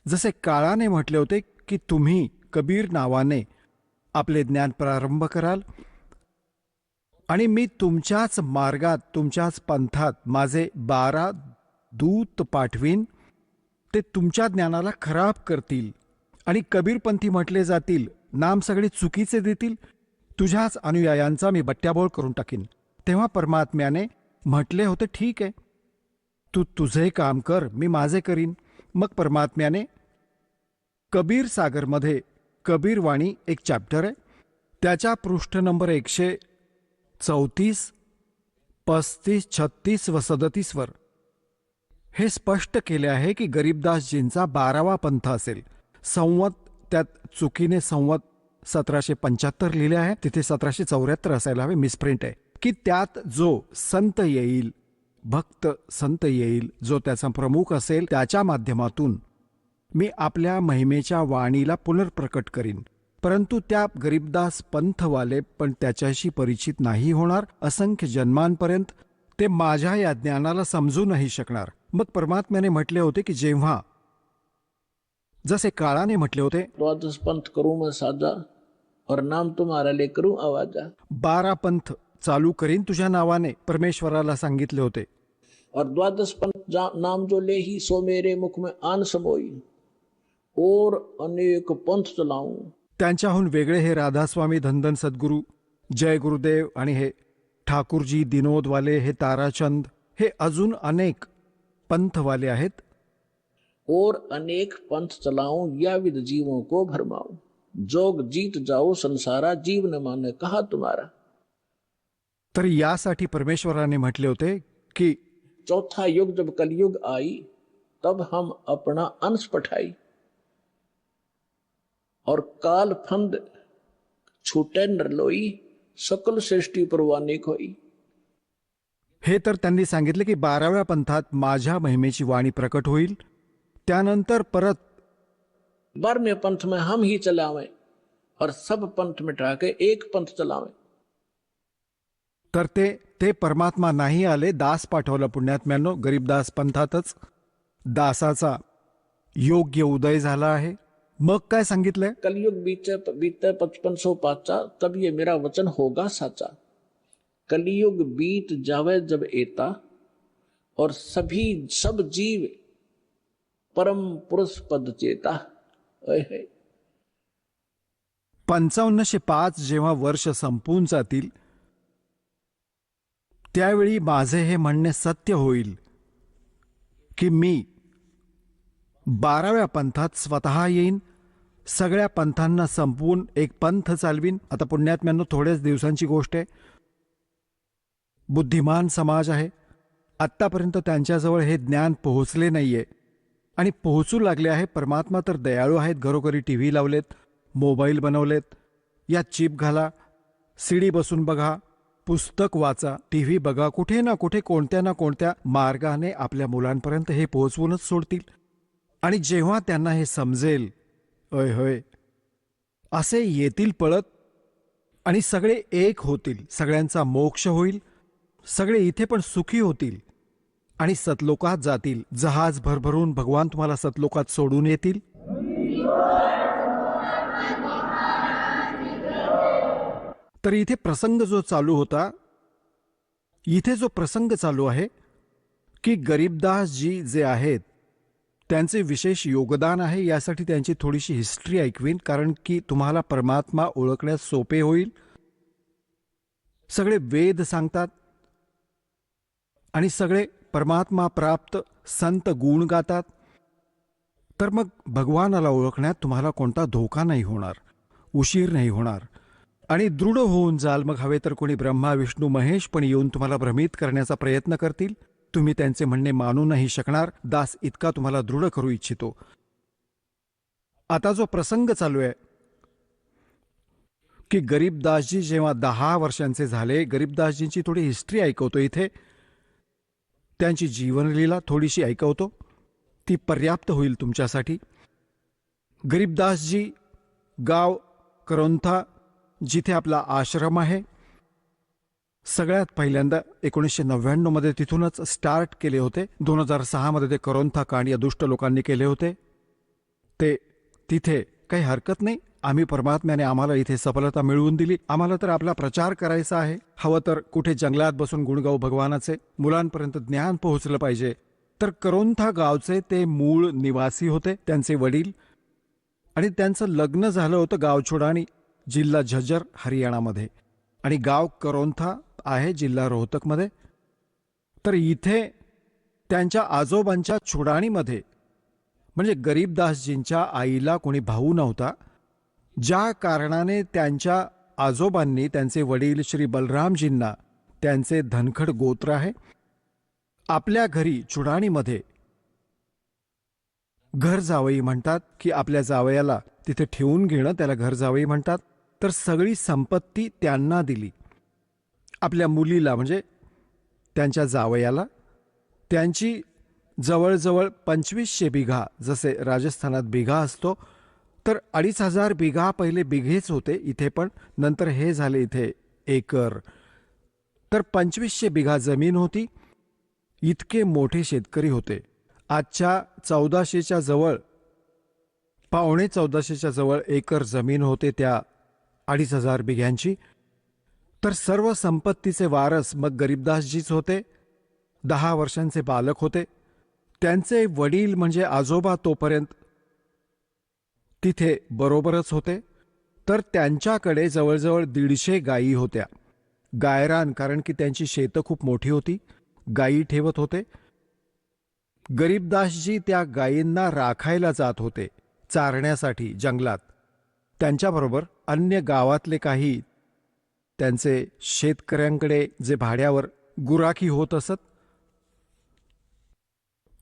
Speaker 4: जसे काळाने म्हटले होते की तुम्ही कबीर नावाने आपले ज्ञान प्रारंभ कराल आणि मी तुमच्याच मार्गात तुमच्याच पंथात माझे 12 दूत पाठवीन, ते तुमच्या ज्ञानाला खराब करतील आणि कबीरपंथी म्हटले जातील, नाम सगळे चुकीचे देतील, तुझ्याच अनुयायांचा मी बट्ट्याबोळ करून टाकीन। तेव्हा परमात्म्याने म्हटले होते ठीक आहे, तू तुझे काम कर, मी माझे करीन। मग परमात्म्याने कबीर सागरमध्ये कबीरवाणी एक चॅप्टर आहे, त्याच्या पृष्ठ नंबर 134, 35, 36 व 37 वर हे स्पष्ट केले आहे की गरीबदासजींचा 12वा पंथ असेल। संवत त्यात चुकीने संवत 1775 लिहिले आहे, तिथे 1774 असायला हवे, मिसप्रिंट आहे की त्यात जो संत येईल भक्त संत येईल, जो त्याचा प्रमुख असेल, त्याच्या माध्यमातून मी आपल्या महिमेच्या वाणीला पुनर्प्रकट करीन. परंतु त्या गरीबदास पंथवाले पण त्याच्याशी परिचित नाही होणार. असंख्य जन्मांपर्यंत ते माझ्या या ज्ञानाला समजू नाही शकणार. मग परमात्म्याने म्हटले होते की जेव्हा, जसे काळाने म्हटले होते,
Speaker 2: द्वादश पंथ करूं मैं साजा और नाम तुम्हारा ले करूं आवाजा.
Speaker 4: 12 पंथ चालू करीन तुझ्या नावाने, परमेश्वराला सांगितले होते.
Speaker 2: और द्वादश पंथ नाम जो ले ही सो मेरे मुख में आन समोई, और अनेक पंथ चलाऊं.
Speaker 4: त्यांच्याहून वेगळे हे राधास्वामी, धनधन सद्गुरू, जय गुरुदेव आणि हे ठाकूरजी, दिनोदवाले, हे ताराचंद, हे अजून अनेक पंथवाले आहेत.
Speaker 2: और अनेक पंथ चलाऊं, या विद जीवों को भरमाऊं. जोग जीत जाओ संसारा, जीव न माने कहा तुम्हारा.
Speaker 4: तर यासाठी परमेश्वराने म्हटले होते की
Speaker 2: चौथा युग जब कलयुग आई, तब हम अपना अंश पठाई. और काल फंद छूटे नरलोई, सकल सृष्टि परवाने खोई.
Speaker 4: हे तर त्यांनी सांगितले की 12व्या पंथात माझ्या महिमेची वाणी प्रकट होईल. त्यानंतर परत
Speaker 2: 12वें पंथ में हम ही चलावें, और सब पंथ मिटा के एक पंथ चलावें.
Speaker 4: तर ते परमात्मा नाही आले, दास पाठवला पुण्यात्म्यानो. गरीबदास पंथातच दासाचा योग्य उदय झाला आहे. मग काय सांगितलंय?
Speaker 2: कलयुग बीते 5500 पाचा, तब ये मेरा वचन होगा साचा. कलयुग बीत जावे जब एता, और सब जीव परम पुरुष पद चेता.
Speaker 4: 5505 जेव्हा वर्ष संपून जातील, त्यावेळी माझे हे म्हणणे सत्य होईल की मी 12व्या पंथात स्वतः येईन, सगळ्या पंथांना संपवून एक पंथ चालवीन. आता पुण्यात्म्यांनो, थोड्याच दिवसांची गोष्ट आहे. बुद्धिमान समाज आहे, आत्तापर्यंत त्यांच्याजवळ हे ज्ञान पोहोचले नाहीये आणि पोहोचू लागले आहे. परमात्मा तर दयाळू आहेत. घरोघरी टीव्ही लावलेत, मोबाईल बनवलेत. यात चिप घाला, सीडी बसून बघा, पुस्तक वाचा, टीव्ही बघा. कुठे ना कुठे, कोणत्या ना कोणत्या मार्गाने आपल्या मुलांपर्यंत हे पोहोचवूनच सोडतील. आणि जेव्हा त्यांना हे समजेल, होय होय असे येतील पळत आणि सगळे एक होतील, सगळ्यांचा मोक्ष होईल, सगळे इथे पण सुखी होतील आणि सतलोकात जातील. जहाज भरभरून भगवान तुम्हाला सतलोकात सोडून येतील. तर इथे प्रसंग जो चालू होता, इथे जो प्रसंग चालू आहे की गरीबदासजी जे आहेत त्यांचे विशेष योगदान आहे. यासाठी त्यांची थोडीशी हिस्ट्री ऐकवीन, कारण की तुम्हाला परमात्मा ओळखण्यास सोपे होईल. सगळे वेद सांगतात आणि सगळे परमात्मा प्राप्त संत गुण गातात. तर मग भगवानाला ओळखण्यात तुम्हाला कोणता धोका नाही होणार, उशीर नाही होणार आणि दृढ होऊन जाल. मग हवे तर कोणी ब्रह्मा विष्णू महेश पण येऊन तुम्हाला भ्रमित करण्याचा प्रयत्न करतील. तुम्ही त्यांचे म्हणणे मानू नाही शकणार. दास इतका तुम्हाला दृढ करू इच्छितो. आता जो प्रसंग चालू आहे की गरीबदासजी जेव्हा 10 वर्षांचे झाले, गरीबदासजींची थोडी हिस्ट्री ऐकवतो इथे. त्यांची जीवनलीला थोडीशी ऐकवतो, ती पर्याप्त होईल तुमच्यासाठी. गरीबदासजी गाव करोंथा, जिथे आपला आश्रम आहे, सगळ्यात पहिल्यांदा 1999 मध्ये तिथूनच स्टार्ट केले होते. 2006 मध्ये ते करोंथा कांड या दुष्ट लोकांनी केले होते. ते तिथे काही हरकत नाही, आम्ही परमात्म्याने आम्हाला इथे सफलता मिळवून दिली. आम्हाला तर आपला प्रचार करायचा आहे. हवं तर कुठे जंगलात बसून गुणगाव भगवानाचे, मुलांपर्यंत ज्ञान पोहोचलं पाहिजे. तर करोंथा गावचे ते मूळ निवासी होते, त्यांचे वडील, आणि त्यांचं लग्न झालं होतं गावछोडानी, जिल्हा झज्जर, हरियाणामध्ये. आणि गाव करोंथा आहे जिल्हा रोहतकमध्ये. तर इथे त्यांच्या आजोबांच्या छुडाणीमध्ये, म्हणजे गरीबदासजींच्या आईला कोणी भाऊ नव्हता, ज्या कारणाने त्यांच्या आजोबांनी, त्यांचे वडील श्री बलरामजींना, त्यांचे धनखड गोत्र आहे, आपल्या घरी छुडाणीमध्ये घर जावई म्हणतात की आपल्या जावयाला तिथे ठेवून घेणं, त्याला घर जावई म्हणतात. तर सगळी संपत्ती त्यांना दिली. आपल्या मुलीला म्हणजे त्यांच्या जावयाला त्यांची जवळजवळ 2500 बिघा, जसे राजस्थानात बिघा असतो, तर 2500 बिघा पहिले बिघेच होते इथे, पण नंतर हे झाले इथे एकर. तर 2500 बिघा जमीन होती. इतके मोठे शेतकरी होते. आजच्या 1400च्या जवळ, पावणे 1400च्या जवळ एकर जमीन होते त्या 2500 बिघ्यांची. तर सर्व संपत्तीचे वारस मग गरीबदासजीच होते. 10 वर्षांचे बालक होते. त्यांचे वडील म्हणजे आजोबा तोपर्यंत तिथे बरोबरच होते. तर त्यांच्याकडे जवळजवळ 150 गायी होत्या. गायरान, कारण की त्यांची शेतं खूप मोठी होती, गायी ठेवत होते. गरीबदासजी त्या गायींना राखायला जात होते, चारण्यासाठी जंगलात. त्यांच्याबरोबर अन्य गावातले काही त्यांचे शेतकऱ्यांकडे जे भाड्यावर गुराखी होत असत,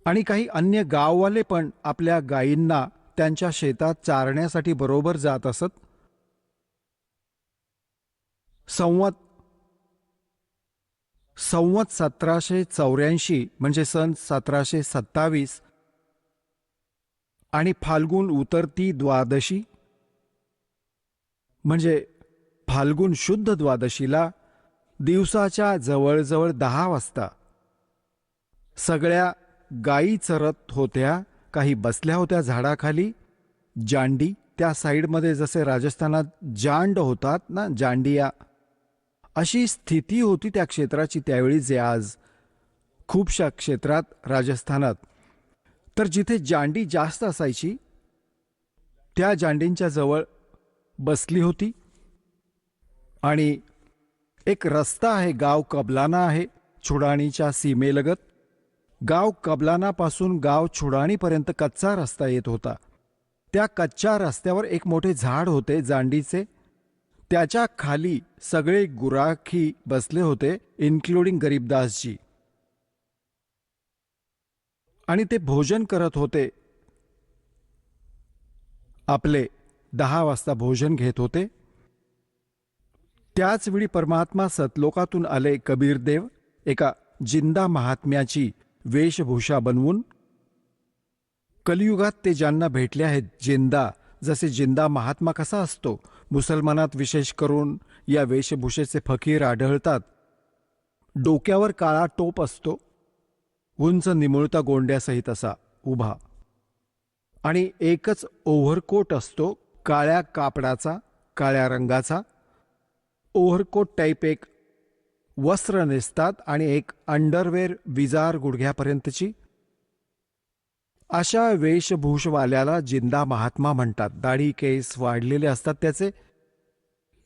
Speaker 4: आणि काही अन्य गाववाले पण आपल्या गायींना त्यांच्या शेतात चारण्यासाठी बरोबर जात असत. संवत 1784 म्हणजे सन 1727 आणि फाल्गुन उतरती द्वादशी म्हणजे फाल्गुन शुद्ध द्वादशीला दिवसाच्या जवळजवळ 10 वाजता सगळ्या गायी चरत होत्या. काही बसल्या होत्या झाडाखाली. जांडी त्या साईडमध्ये, जसे राजस्थानात जांड होतात ना, जांडिया, अशी स्थिती होती त्या क्षेत्राची त्यावेळी, जे आज खूपशा क्षेत्रात राजस्थानात. तर जिथे जांडी जास्त असायची त्या जांडींच्या जवळ बसली होती. आणि एक रस्ता आहे, गाव कबलाना आहे, छुडाणीच्या सीमेलगत. गाव कबलानापासून गाव छुडाणीपर्यंत कच्चा रस्ता येत होता. त्या कच्च्या रस्त्यावर एक मोठे झाड होते जांडीचे. त्याच्या खाली सगळे गुराखी बसले होते, इन्क्लुडिंग गरीबदासजी. आणि ते भोजन करत होते. आपले 10 वाजता भोजन घेत होते. त्याच वेळी परमात्मा सतलोकातून आले कबीरदेव, एका जिंदा महात्म्याची वेशभूषा बनवून. कलियुगात ते ज्यांना भेटले आहेत जिंदा, जसे जिंदा महात्मा कसा असतो, मुसलमानात विशेष करून या वेशभूषेचे फकीर आढळतात. डोक्यावर काळा टोप असतो, उंच निमुळता गोंड्यासहित असा उभा, आणि एकच ओव्हरकोट असतो काळ्या कापडाचा, काळ्या रंगाचा. ओव्हरकोट टाईप एक वस्त्र नेसतात आणि एक अंडरवेअर विजार गुडघ्यापर्यंतची. अशा वेशभूषवाल्याला जिंदा महात्मा म्हणतात. दाढी केस वाढलेले असतात त्याचे.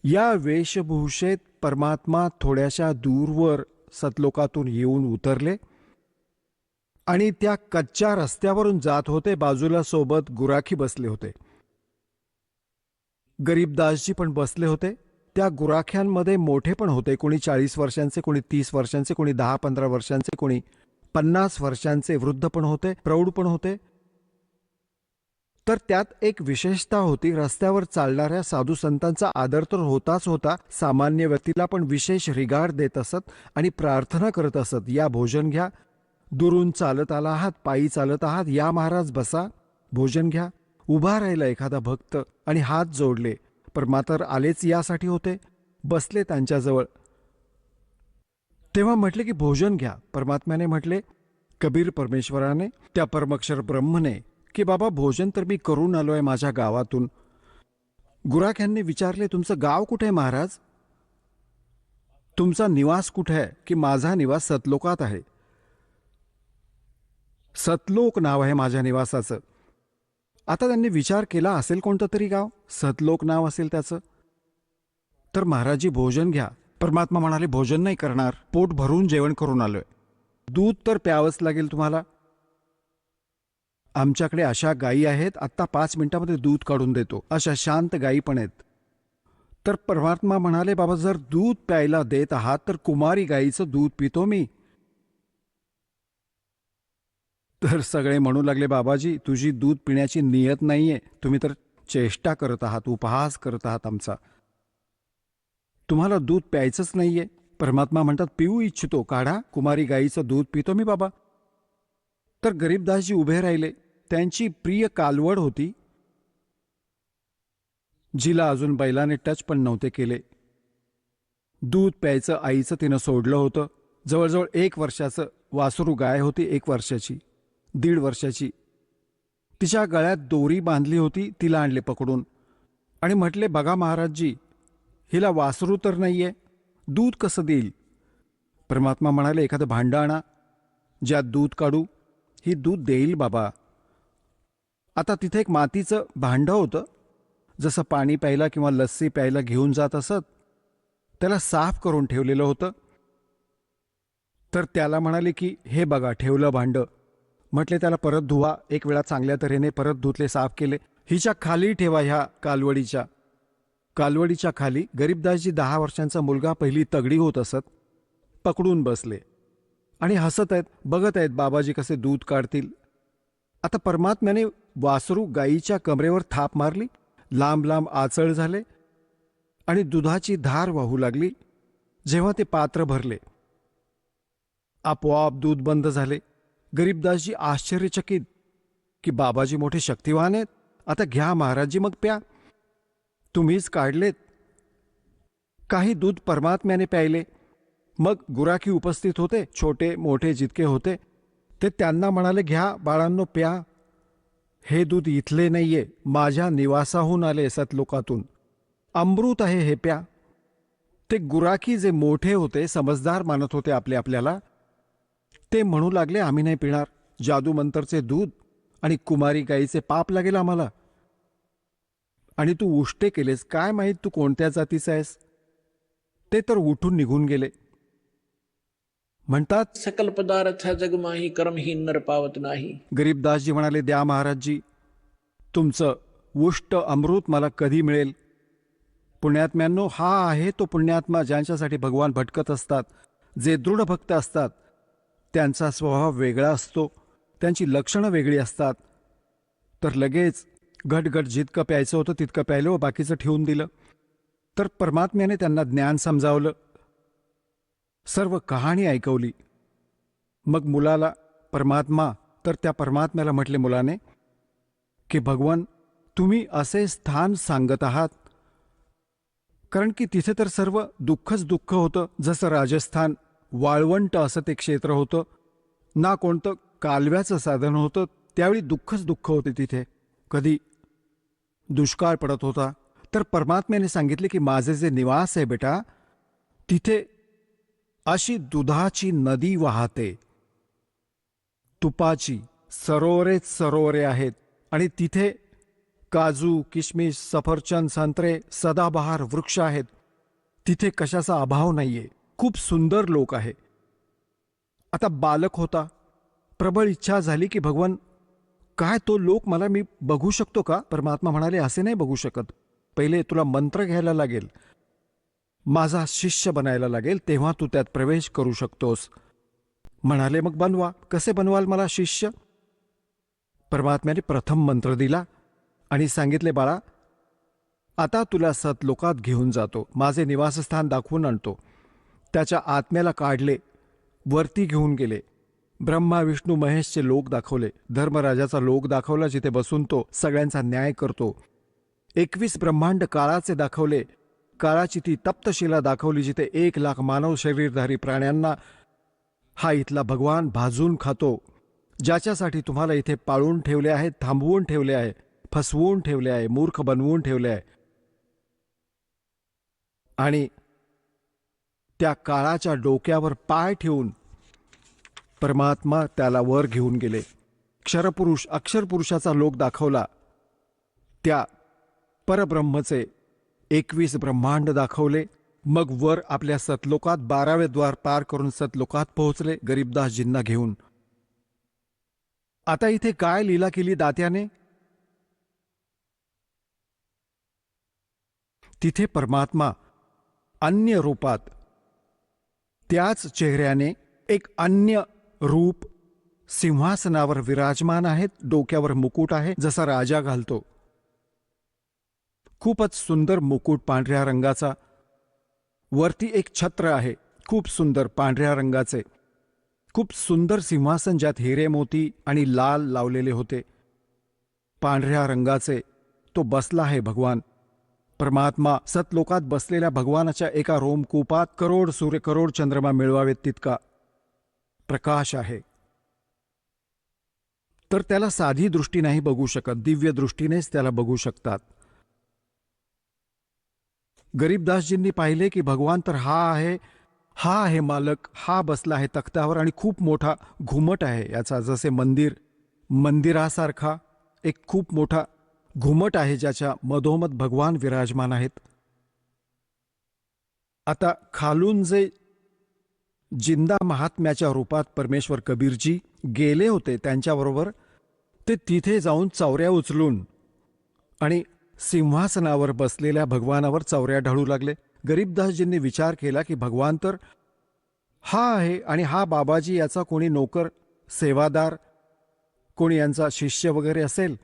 Speaker 4: या वेशभूषेत परमात्मा थोड्याशा दूरवर सतलोकातून येऊन उतरले आणि त्या कच्च्या रस्त्यावरून जात होते. बाजूला सोबत गुराखी बसले होते. गरीबदासजी पण बसले होते. त्या गुराख्यांमध्ये मोठे पण होते, कोणी 40 वर्षांचे, कोणी 30 वर्षांचे, कोणी 10-15 वर्षांचे, कोणी 50 वर्षांचे. वृद्ध पण होते, प्रौढ पण होते. तर त्यात एक विशेषता होती, रस्त्यावर चालणाऱ्या साधू संतांचा आदर तर होताच होता, सामान्य व्यक्तीला पण विशेष रिगार्ड देत असत आणि प्रार्थना करत असत. या भोजन घ्या, दुरून चालत आला आहात, पायी चालत आहात, या महाराज बसा, भोजन घ्या. उभा राहिला एखादा भक्त आणि हात जोडले. परमात्मा आलेच यासाठी होते, बसले त्यांच्याजवळ. तेव्हा म्हटले की भोजन घ्या. परमात्म्याने म्हटले, कबीर परमेश्वराने, त्या परमक्षर ब्रह्मने, की बाबा भोजन तर मी करून आलोय माझ्या गावातून. गुराख्यांनी विचारले, तुमचं गाव कुठे महाराज? तुमचा निवास कुठे आहे? की माझा निवास सतलोकात आहे. सतलोक नाव आहे माझ्या निवासाचं. आता त्यांनी विचार केला, असेल कोणतं तरी गाव, सतलोक नाव असेल त्याचं. तर महाराजी भोजन घ्या. परमात्मा म्हणाले, भोजन नाही करणार, पोट भरून जेवण करून आलोय. दूध तर प्यावंच लागेल तुम्हाला. आमच्याकडे अशा गायी आहेत, आत्ता 5 मिनिटामध्ये दूध काढून देतो, अशा शांत गायी पण आहेत. तर परमात्मा म्हणाले, बाबा जर दूध प्यायला देत आहात तर कुमारी गायीचं दूध पितो मी. तर सगळे म्हणू लागले, बाबाजी तुझी दूध पिण्याची नियत नाहीये, तुम्ही तर चेष्टा करत आहात, उपहास करत आहात आमचा. तुम्हाला दूध प्यायचंच नाहीये. परमात्मा म्हणतात, पिऊ इच्छितो, काढा, कुमारी गायीचं दूध पितो मी बाबा. तर गरीबदासजी उभे राहिले. त्यांची प्रिय कालवड होती, जिला अजून बैलाने टच पण नव्हते केले. दूध प्यायचं आईचं तिनं सोडलं होतं. जवळजवळ 1 वर्षाचं वासरू गाय होती, 1 वर्षाची, 1.5 वर्षाची. तिच्या गळ्यात दोरी बांधली होती. तिला आणले पकडून आणि म्हटले, बघा महाराजजी, हिला वासरू तर नाहीये, दूध कसं देईल? परमात्मा म्हणाले, एखादं भांडं आणा, ज्यात दूध काढू, ही दूध देईल बाबा. आता तिथे एक मातीचं भांडं होतं. जसं पाणी प्यायला किंवा लस्सी प्यायला घेऊन जात असत, त्याला साफ करून ठेवलेलं होतं. तर त्याला म्हणाले की हे बघा ठेवलं भांडं. म्हटले त्याला परत धुवा. 1 वेळा चांगल्या तऱ्हेने परत धुतले, साफ केले. हिच्या खाली ठेवा, ह्या कालवडीच्या खाली. गरीबदासजी 10 वर्षांचा मुलगा पहिली तगडी होत असत, पकडून बसले आणि हसत आहेत, बघत आहेत बाबाजी कसे दूध काढतील. आता परमात्म्याने वासरू गाईच्या कमरेवर थाप मारली. लांब लांब आचळ झाले आणि दुधाची धार वाहू लागली. जेव्हा ते पात्र भरले, आपोआप दूध बंद झाले. गरीबदासजी आश्चर्यचकित की बाबाजी मोठे शक्तिवान आहेत. आता घ्या महाराजजी, मग प्या. तुम्हीच काढलेत. काही दूध परमात्म्याने प्यायले. मग गुराखी उपस्थित होते, छोटे मोठे जितके होते ते त्यांना म्हणाले, घ्या बाळांनो, प्या. हे दूध इथले नाहीये, माझ्या निवासाहून आले, सतलोकातून. अमृत आहे, हे प्या. ते गुराखी जे मोठे होते, समजदार मानत होते आपल्याला, ते म्हणू लागले, आम्ही नाही पिणार. जादूमंतरचे दूध आणि कुमारी गाईचे पाप लागेल आम्हाला. आणि तू उष्टे केलेस, काय माहीत तू कोणत्या जातीचा आहेस. ते तर उठून निघून गेले. म्हणतात,
Speaker 2: सकल पदार्थ जग माही कर्महीन नर पावत नाही.
Speaker 4: गरीबदासजी म्हणाले, द्या महाराजजी, तुमचं उष्ट अमृत मला कधी मिळेल. पुण्यात्म्यांनो, हा आहे तो पुण्यात्मा ज्यांच्यासाठी भगवान भटकत असतात. जे दृढ भक्त असतात त्यांचा स्वभाव वेगळा असतो, त्यांची लक्षणं वेगळी असतात. तर लगेच घटघट जितकं प्यायचं होतं तितकं प्यायलं व बाकीचं ठेवून दिलं. तर परमात्म्याने त्यांना ज्ञान समजावलं, सर्व कहाणी ऐकवली. मग मुलाला परमात्मा, तर त्या परमात्म्याला म्हटले मुलाने की भगवान, तुम्ही असे स्थान सांगत आहात, कारण की तिथे तर सर्व दुःखच दुःख होतं. जसं राजस्थान वाळवंट असं ते क्षेत्र होतं, ना कोणतं कालव्याचं साधन होतं. त्यावेळी दुःखच दुःख होते तिथे. कधी दुष्काळ पडत होता. तर परमात्म्याने सांगितले की माझे जे निवास आहे बेटा, तिथे अशी दुधाची नदी वाहते, तुपाची सरोवरेच सरोवरे आहेत. आणि तिथे काजू, किशमिश, सफरचंद, संत्रे, सदाबहार वृक्ष आहेत. तिथे कशाचा अभाव नाहीये. खूप सुंदर लोक आहे. आता बालक होता, प्रबळ इच्छा झाली की भगवान, काय तो लोक मला मी बघू शकतो का? परमात्मा म्हणाले, असे नाही बघू शकत. पहिले तुला मंत्र घ्यायला लागेल, माझा शिष्य बनायला लागेल, तेव्हा तू त्यात प्रवेश करू शकतोस. म्हणाले, मग बनवा. कसे बनवाल मला शिष्य? परमात्म्याने प्रथम मंत्र दिला आणि सांगितले, बाळा, आता तुला सतलोकात घेऊन जातो, माझे निवासस्थान दाखवून आणतो. त्याच्या आत्म्याला काढले, वरती घेऊन गेले. ब्रह्मा विष्णू महेशचे लोक दाखवले. धर्मराजाचा लोक दाखवला, जिथे बसून तो सगळ्यांचा न्याय करतो. 21 ब्रह्मांड काळाचे दाखवले. काळाची ती तप्तशिला दाखवली, जिथे 1,00,000 मानव शरीरधारी प्राण्यांना हा इथला भगवान भाजून खातो. ज्याच्यासाठी तुम्हाला इथे पाळून ठेवले आहे, थांबवून ठेवले आहे, फसवून ठेवले आहे, मूर्ख बनवून ठेवले आहे. आणि त्या काळाच्या डोक्यावर पाय ठेवून परमात्मा त्याला वर घेऊन गेले. क्षरपुरुष, अक्षरपुरुषाचा लोक दाखवला. त्या परब्रह्मचे 21 ब्रह्मांड दाखवले. मग वर आपल्या सतलोकात 12वे द्वार पार करून सतलोकात पोहोचले, गरीबदासजींना घेऊन. आता इथे काय लीला केली दात्याने? तिथे परमात्मा अन्य रूपात, त्याच चेहऱ्याने एक अन्य रूप सिंहासनावर विराजमान आहेत. डोक्यावर मुकुट आहे, जसा राजा घालतो. खूपच सुंदर मुकुट पांढऱ्या रंगाचा. वरती एक छत्र आहे, खूप सुंदर पांढऱ्या रंगाचे. खूप सुंदर सिंहासन ज्यात हिरे मोती आणि लाल लावलेले होते. पांढऱ्या रंगाचे तो बसला आहे भगवान. परमात्मा सतलोकात बसलेल्या भगवानाच्या एका रोमकूपात करोड सूर्य करोड चंद्रमा मिळवावेत तितका प्रकाश आहे. तर त्याला साधी दृष्टी नाही बघू शकत, दिव्य दृष्टीनेच त्याला बघू शकतात. गरीबदासजींनी पाहिले की भगवान तर हा आहे मालक, हा बसला आहे तख्तावर आणि खूप मोठा घुमट आहे याचा, जसे मंदिरासारखा एक खूप मोठा घुमट आहे ज्याच्या मधोमध भगवान विराजमान आहेत. आता खालून जे जिंदा महात्म्याच्या रूपात परमेश्वर कबीरजी गेले होते त्यांच्याबरोबर ते तिथे जाऊन चौऱ्या उचलून आणि सिंहासनावर बसलेल्या भगवानावर चौऱ्या ढळू लागले. गरीबदासजींनी विचार केला की भगवान तर हा आहे आणि हा बाबाजी याचा कोणी नोकर, सेवादार, कोणी यांचा शिष्य वगैरे असेल.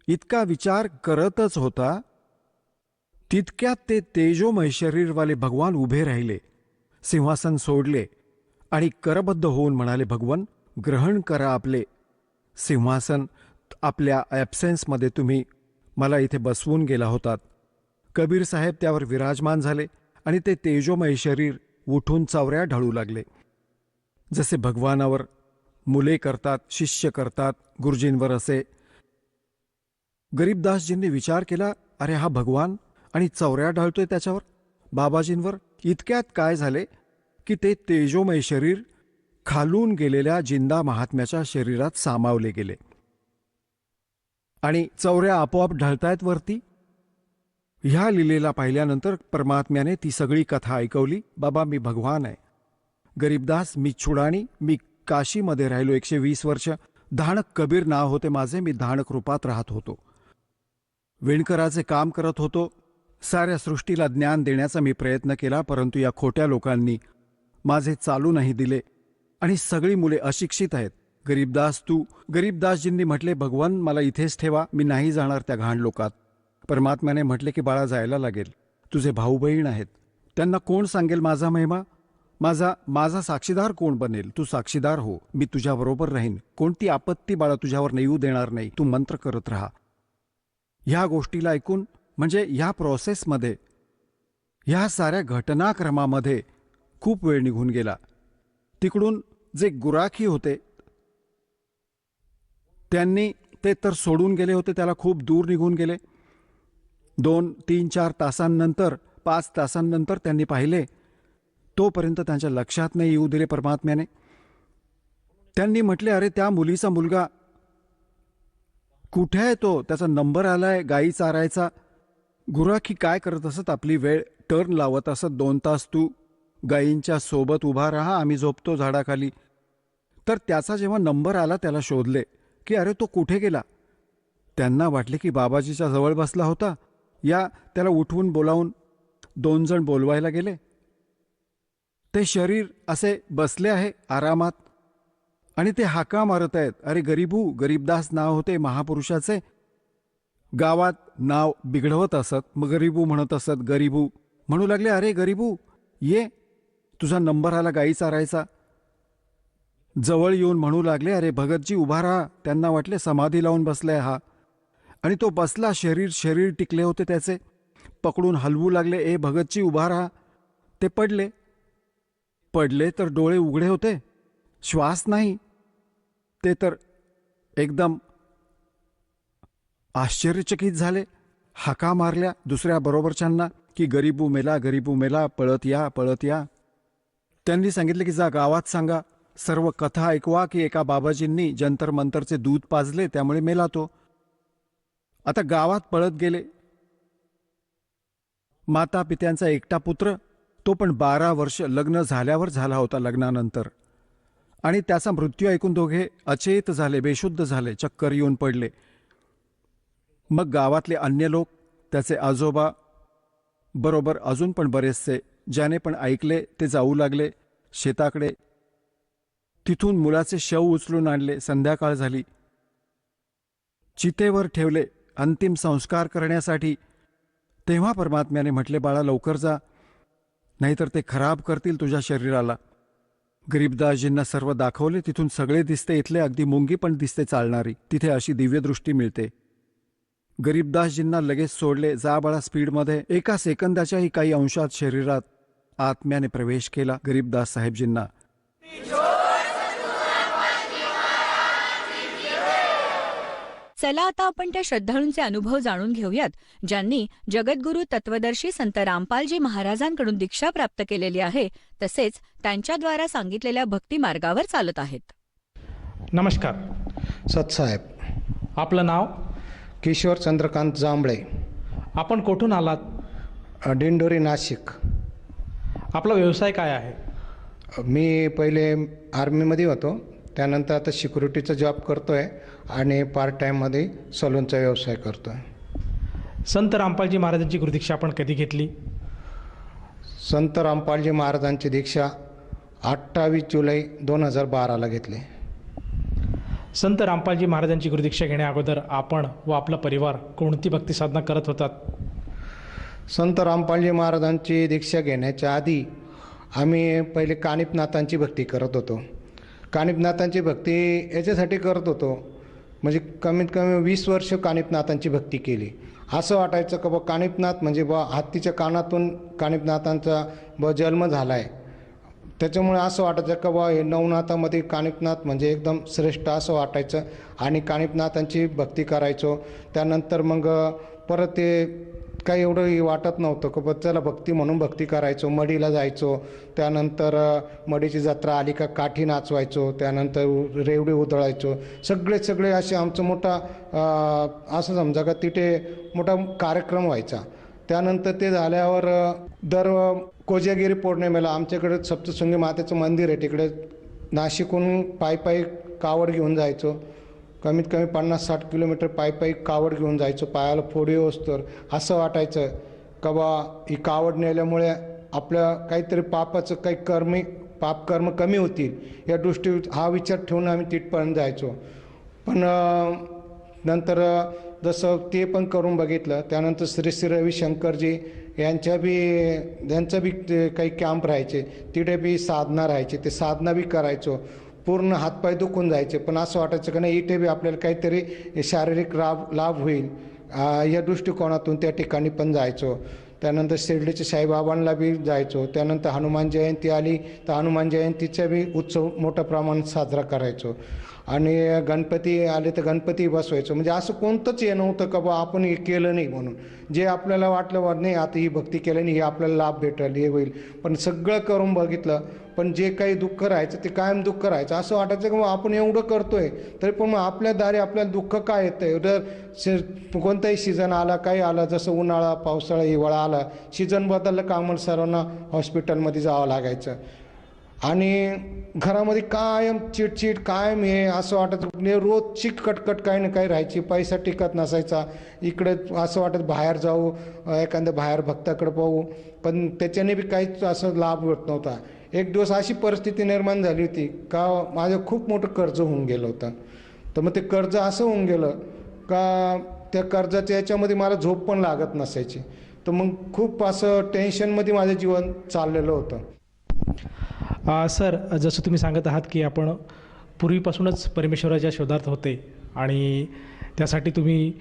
Speaker 4: इतका विचार करतच होता तितक्यात ते तेजोमय शरीरवाले भगवान उभे राहिले, सिंहासन सोडले आणि करबद्ध होऊन म्हणाले, भगवान ग्रहण करा आपले सिंहासन. आपल्या ॲब्सेन्समध्ये तुम्ही मला इथे बसवून गेला होतात. कबीर साहेब त्यावर विराजमान झाले आणि ते तेजोमय शरीर उठून चौऱ्या ढळू लागले. जसे भगवानावर मुले करतात, शिष्य करतात, गुरुजींवर असे. गरीबदासजींनी विचार केला, अरे हा भगवान आणि चौऱ्या ढळतोय त्याच्यावर, बाबाजींवर. इतक्यात काय झाले की ते तेजोमय शरीर खालून गेलेल्या जिंदा महात्म्याच्या शरीरात सामावले गेले आणि चौऱ्या आपोआप ढळतायत वरती. ह्या लिलेला पाहिल्यानंतर परमात्म्याने ती सगळी कथा ऐकवली. बाबा मी भगवान आहे. गरीबदास मी छुडाणी, मी काशीमध्ये राहिलो 120 वर्ष. धाणक कबीर नाव होते माझे. मी धाणक रूपात राहत होतो, विणकराचे काम करत होतो. साऱ्या सृष्टीला ज्ञान देण्याचा मी प्रयत्न केला, परंतु या खोट्या लोकांनी माझे चालू नाही दिले आणि सगळी मुले अशिक्षित आहेत. गरीबदासजींनी म्हटले, भगवान मला इथेच ठेवा, मी नाही जाणार त्या घाण लोकात. परमात्म्याने म्हटले की बाळा जायला लागेल, तुझे भाऊ बहीण आहेत, त्यांना कोण सांगेल माझा महिमा, माझा साक्षीदार कोण बनेल. तू साक्षीदार हो, मी तुझ्याबरोबर राहीन. कोणती आपत्ती बाळा तुझ्यावर येऊ देणार नाही. तू मंत्र करत राहा. ह्या गोष्टीला ऐकून म्हणजे ह्या प्रोसेसमध्ये, ह्या साऱ्या घटनाक्रमामध्ये खूप वेळ निघून गेला. तिकडून जे गुराखी होते त्यांनी ते तर सोडून गेले होते, त्याला खूप दूर निघून गेले. 2, 3, 4 तासांनंतर, 5 तासांनंतर त्यांनी पाहिले. तोपर्यंत त्यांच्या लक्षात नाही येऊ दिले परमात्म्याने. त्यांनी म्हटले, अरे त्या मुलीचा मुलगा कुठे आहे तो, त्याचा नंबर आलाय गायी चारायचा. गुराखी काय करत असत, आपली वेळ टर्न लावत असत. 2 तास तू गायींच्या सोबत उभा राहा, आम्ही झोपतो झाडाखाली. तर त्याचा जेव्हा नंबर आला त्याला शोधले की अरे तो कुठे गेला. त्यांना वाटले की बाबाजीच्या जवळ बसला होता. त्याला उठवून बोलावून 2 जण बोलवायला गेले. ते शरीर असे बसले आहे आरामात आणि ते हाका मारत आहेत, अरे गरीबू. गरीबदास नाव होते महापुरुषाचे. गावात नाव बिघडवत असत, मग गरीबू म्हणत असत. गरीबू म्हणू लागले, अरे गरीबू ये, तुझा नंबर आला गाई चारायचा. जवळ येऊन म्हणू लागले, अरे भगतजी उभा राहा. त्यांना वाटले समाधी लावून बसलाय हा. आणि तो बसला, शरीर टिकले होते त्याचे. पकडून हलवू लागले, ए भगतजी उभा राहा. ते पडले तर डोळे उघडे होते, श्वास नाही. ते तर एकदम आश्चर्यचकित झाले. हाका मारल्या दुसऱ्या बरोबरच्यांना की गरीबू मेला, पळत या. त्यांनी सांगितले की जा गावात सांगा, सर्व कथा ऐकवा की एका बाबाजींनी जंतर मंतरचे दूध पाजले त्यामुळे मेला तो. आता गावात पळत गेले. माता पित्यांचा एकटा पुत्र, तो पण 12 वर्ष लग्न झाल्यावर झाला होता, लग्नानंतर. आणि त्याचा मृत्यू ऐकून दोघे अचेत झाले, बेशुद्ध झाले, चक्कर येऊन पडले. मग गावातले अन्य लोक, त्याचे आजोबा बरोबर अजून पण बरेचसे ज्याने पण ऐकले ते जाऊ लागले शेताकडे. तिथून मुलाचे शव उचलून आणले. संध्याकाळ झाली. चितेवर ठेवले अंतिम संस्कार करण्यासाठी. तेव्हा परमात्म्याने म्हटले, बाळा लवकर जा, नाहीतर ते खराब करतील तुझ्या शरीराला. गरीबदासजींना सर्व दाखवले. तिथून सगळे दिसते, इथले अगदी मुंगी पण दिसते चालणारी. तिथे अशी दिव्यदृष्टी मिळते. गरीबदासजींना लगेच सोडले. जा बाळा स्पीडमध्ये. एका सेकंदाच्याही काही अंशात शरीरात आत्म्याने प्रवेश केला गरीबदास साहेबजींना.
Speaker 1: चला आता आपण त्या श्रद्धाळूंचे अनुभव जाणून घेऊयात, ज्यांनी जगद्गुरू तत्वदर्शी संत रामपालजी महाराजांकडून दीक्षा प्राप्त केलेली आहे, तसेच त्यांच्याद्वारा सांगितलेल्या भक्ती मार्गावर चालत आहेत.
Speaker 5: नमस्कार.
Speaker 6: सतसाहेब.
Speaker 5: आपलं नाव?
Speaker 6: किशोर चंद्रकांत जांभळे.
Speaker 5: आपण कुठून आलात?
Speaker 6: दिंडोरी, नाशिक.
Speaker 5: आपला व्यवसाय काय आहे?
Speaker 6: मी पहिले आर्मीमध्ये होतो, त्यानंतर आता सिक्युरिटीचा जॉब करतो आहे आणि पार्ट टाईममध्ये सलूनचा व्यवसाय करतो आहे.
Speaker 5: संत रामपालजी महाराजांची गुरुदीक्षा आपण कधी घेतली?
Speaker 6: संत रामपालजी महाराजांची दीक्षा 28 जुलै 2012ला घेतली.
Speaker 5: संत रामपालजी महाराजांची गुरुदीक्षा घेण्या अगोदर आपण व आपला परिवार कोणती भक्ती साधना करत होतात?
Speaker 6: संत रामपालजी महाराजांची दीक्षा घेण्याच्या आधी आम्ही पहिले कानिपनाथांची भक्ती करत होतो. कानिपनाथांची भक्ती याच्यासाठी करत होतो, म्हणजे कमीत कमी 20 वर्ष कानिपनाथांची भक्ती केली. असं वाटायचं का बा कानिपनाथ म्हणजे बा हत्तीच्या कानातून कानिपनाथांचा जन्म झाला आहे. त्याच्यामुळे असं वाटायचं का बा हे नवनाथामध्ये कानिपनाथ म्हणजे एकदम श्रेष्ठ असं वाटायचं आणि कानिपनाथांची भक्ती करायचो. त्यानंतर मग परत ते काही एवढं वाटत नव्हतं का बा चला भक्ती म्हणून भक्ती करायचो. मडीला जायचो, त्यानंतर मडीची जत्रा आली का काठी नाचवायचो, त्यानंतर रेवडी उधळायचो. सगळे असे आमचं मोठा असं समजा का तिथे मोठा कार्यक्रम व्हायचा. त्यानंतर ते झाल्यावर दर कोजागिरी पौर्णिमेला आमच्याकडे सप्तशृंगी मातेचं मंदिर आहे, तिकडे नाशिकहून पायी कावड घेऊन जायचो. कमीत कमी 50-60 किलोमीटर पायी कावड घेऊन जायचो. पायाला फोडी असतो. असं वाटायचं का बा ही कावड नेल्यामुळे आपल्या काहीतरी पापाचं काही पापकर्म कमी होतील या दृष्टी हा विचार ठेवून आम्ही तिथपर्यंत जायचो. पण नंतर जसं ते पण करून बघितलं, त्यानंतर श्री रविशंकरजी यांचं बी काही कॅम्प राहायचे, तिथे बी साधना राहायचे. ते साधना बी करायचो. पूर्ण हातपाय दुखून जायचे, पण असं वाटायचं की नाही इथे बी आपल्याला काहीतरी शारीरिक लाभ होईल या दृष्टिकोनातून त्या ठिकाणी पण जायचो. त्यानंतर शिर्डीच्या साईबाबांना बी जायचो. त्यानंतर हनुमान जयंती आली तर हनुमान जयंतीचा बी उत्सव मोठ्या प्रमाणात साजरा करायचो. आणि गणपती आले तर गणपती बसवायचो. म्हणजे असं कोणतंच हे नव्हतं का बा आपण हे केलं नाही म्हणून. जे आपल्याला वाटलं बा नाही आता ही भक्ती केल्याने हे आपल्याला लाभ भेटेल, हे होईल, पण सगळं करून बघितलं, पण जे काही दुःख राहायचं ते कायम दुःख राहायचं. असं वाटायचं की मग आपण एवढं करतोय तरी पण मग आपल्या दारी आपल्याला दुःख काय येतं. जर कोणताही सीझन आला, काही आला, जसं उन्हाळा, पावसाळा, हिवाळा आला, सीझन बदललं का आम्हाला सर्वांना हॉस्पिटलमध्ये जावं लागायचं. आणि घरामध्ये कायम चिडचिड, कायम हे असं वाटत रोजची कटकट काही ना काही राहायची. पैसा टिकत नसायचा. इकडे असं वाटत बाहेर जाऊ, एखाद्या बाहेर भक्ताकडे पाहू, पण त्याच्याने बी काहीच असं लाभ होत नव्हता. एक दिवस अशी परिस्थिती निर्माण झाली होती का माझं खूप मोठं कर्ज होऊन गेलं होतं. तर मग ते कर्ज असं होऊन गेलं का त्या कर्जाच्या याच्यामध्ये मला झोप पण लागत नसायची. तर मग खूप असं टेन्शनमध्ये माझं जीवन चाललेलं होतं.
Speaker 5: सर, जसं तुम्ही सांगत आहात की आपण पूर्वीपासूनच परमेश्वराच्या शोधार्थ होते आणि त्यासाठी तुम्ही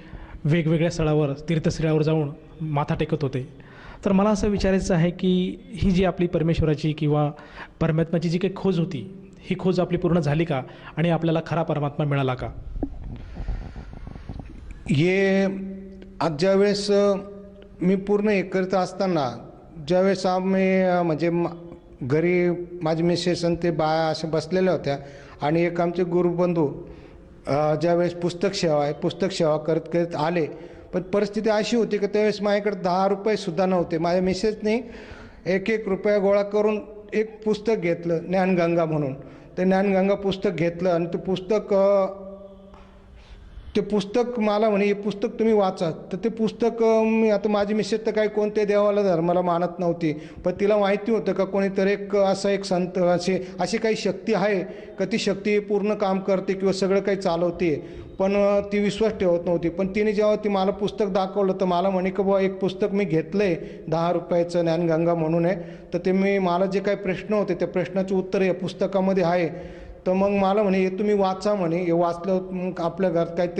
Speaker 5: वेगवेगळ्या स्थळावर, तीर्थस्थळावर जाऊन माथा टेकत होते. तर मला असं विचारायचं आहे की ही जी आपली परमेश्वराची किंवा परमात्म्याची जी काही खोज होती, ही खोज आपली पूर्ण झाली का आणि आपल्याला खरा परमात्मा मिळाला का?
Speaker 6: हे आज ज्यावेळेस मी पूर्ण हे करत असताना ज्यावेळेस आम्ही म्हणजे घरी माझे मिसेस आणि ते बाया अशा बसलेल्या होत्या आणि एक आमचे गुरुबंधू ज्यावेळेस पुस्तक सेवा करत करत आले, पण परिस्थिती अशी होती की त्यावेळेस माझ्याकडे 10 रुपयेसुद्धा नव्हते. माझ्या मिसेसने 1-1 रुपया गोळा करून एक पुस्तक घेतलं, ज्ञानगंगा म्हणून. ते ज्ञानगंगा पुस्तक घेतलं आणि ते पुस्तक मला म्हणे हे पुस्तक तुम्ही वाचा. तर ते पुस्तक मी आता माझी मिसेस तर काही कोणत्या देवाला धर्माला मानत नव्हती, पण तिला माहिती होतं का कोणीतरी एक संत अशी काही शक्ती आहे का ती शक्ती पूर्ण काम करते किंवा सगळं काही चालवते. पण ती विश्वास ठेवत नव्हती. पण तिने जेव्हा ती मला पुस्तक दाखवलं तर मला म्हणे की बुवा एक पुस्तक मी घेतलं आहे 10 रुपयाचं, ज्ञानगंगा म्हणून आहे, तर ते मला जे काही प्रश्न होते त्या प्रश्नाचे उत्तर या पुस्तकामध्ये आहे. तर मग मला म्हणे हे तुम्ही वाचा म्हणे, हे वाचलं मग आपल्या घरात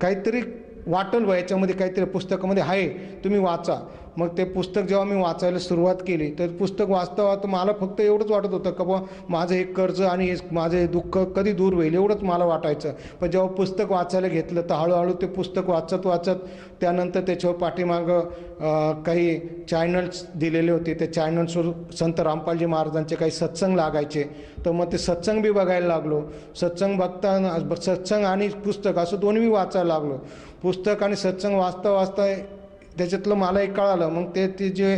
Speaker 6: काहीतरी वाटेल बा, याच्यामध्ये काहीतरी पुस्तकामध्ये आहे, तुम्ही वाचा. मग ते पुस्तक जेव्हा मी वाचायला सुरुवात केली तर पुस्तक वाचता वाचता मला फक्त एवढंच वाटत होतं का बा माझं हे कर्ज आणि हे माझं हे दुःख कधी दूर होईल एवढंच मला वाटायचं. पण जेव्हा पुस्तक वाचायला घेतलं तर हळूहळू ते पुस्तक वाचत त्यानंतर त्याच्यावर पाठीमागं काही चॅनल्स दिलेले होते. त्या चॅनल्सवर संत रामपालजी महाराजांचे काही सत्संग लागायचे. तर मग ते सत्संग बी बघायला लागलो. सत्संग आणि पुस्तक असं दोन्ही वाचायला लागलो. पुस्तक आणि सत्संग वाचता त्याच्यातलं मला एक कळालं. मग ते जे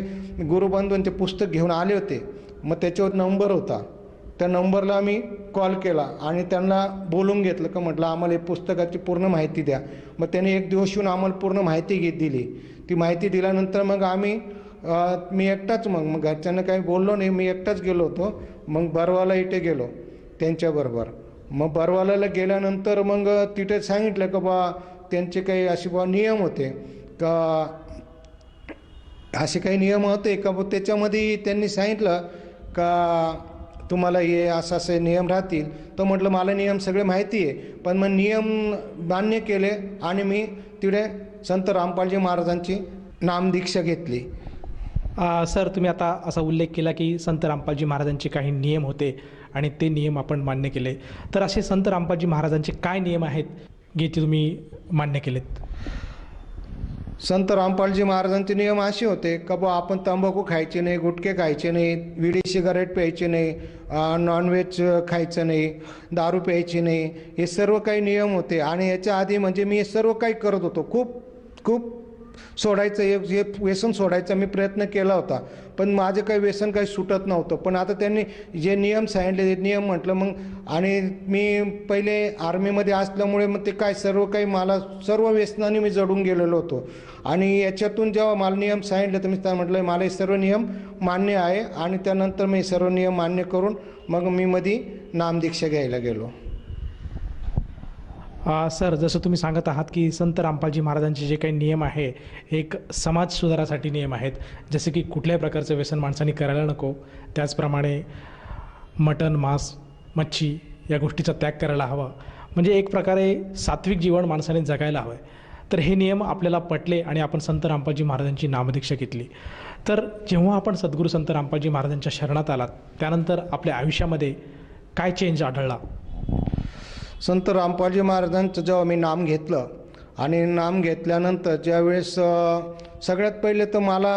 Speaker 6: गुरुबंधून ते पुस्तक घेऊन आले होते, मग त्याच्यावर नंबर होता. त्या नंबरला मी कॉल केला आणि त्यांना बोलून घेतलं का म्हटलं आम्हाला हे पुस्तकाची पूर्ण माहिती द्या. मग त्याने एक दिवस येऊन आम्हाला पूर्ण माहिती दिली. ती माहिती दिल्यानंतर मग मी एकटाच मग घरच्यांना काही बोललो नाही, मी एकटाच गेलो होतो. मग बरवाला इथे गेलो त्यांच्याबरोबर. मग बरवाल्याला गेल्यानंतर मग तिथे सांगितलं का बा त्यांचे काही असे नियम होते का, असे काही नियम होते का. त्याच्यामध्ये त्यांनी सांगितलं का तुम्हाला हे असे नियम राहतील. तर म्हटलं मला नियम सगळे माहिती आहे, पण मग नियम मान्य केले आणि मी तिथे संत रामपालजी महाराजांची नामदीक्षा घेतली.
Speaker 5: सर, तुम्ही आता असा उल्लेख केला की संत रामपालजी महाराजांचे काही नियम होते आणि ते नियम आपण मान्य केले. तर असे संत रामपालजी महाराजांचे काय नियम आहेत जे तुम्ही मान्य केलेत?
Speaker 6: संत रामपालजी महाराजांचे नियम असे होते का बा आपण तंबाखू खायचे नाही, गुटखे खायचे नाही, विडी सिगारेट प्यायचे नाही, नॉनव्हेज खायचं नाही, दारू प्यायची नाही, हे सर्व काही नियम होते. आणि याच्या आधी म्हणजे मी हे सर्व काही करत होतो. खूप सोडायचं हे व्यसन सोडायचा मी प्रयत्न केला होता, पण माझं काही व्यसन काही सुटत नव्हतं. पण आता त्यांनी जे नियम सांगितले ते नियम म्हटलं मग, आणि मी पहिले आर्मीमध्ये असल्यामुळे मग ते काय मला सर्व व्यसनाने मी जडून गेलेलो होतो. आणि याच्यातून जेव्हा मला नियम सांगितले तर मी म्हटलं मला हे सर्व नियम मान्य आहे. आणि त्यानंतर मी सर्व नियम मान्य करून मग मी मध्ये नामदीक्षा घ्यायला गेलो.
Speaker 5: सर, जसं तुम्ही सांगत आहात की संत रामपालजी महाराजांचे जे काही नियम आहे एक समाज सुधारासाठी नियम आहेत. जसे की कुठल्याही प्रकारचं व्यसन माणसांनी करायला नको, त्याचप्रमाणे मटण, मांस, मच्छी या गोष्टीचा त्याग करायला हवा, म्हणजे एक प्रकारे सात्विक जीवन माणसाने जगायला हवं आहे. तर हे नियम आपल्याला पटले आणि आपण संत रामपालजी महाराजांची नामदीक्षा घेतली. तर जेव्हा आपण सद्गुरू संत रामपालजी महाराजांच्या शरणात आलात त्यानंतर आपल्या आयुष्यामध्ये काय चेंज आढळला?
Speaker 6: संत रामपालजी महाराजांचं जेव्हा मी नाम घेतलं आणि नाम घेतल्यानंतर ज्यावेळेस सगळ्यात पहिले तर मला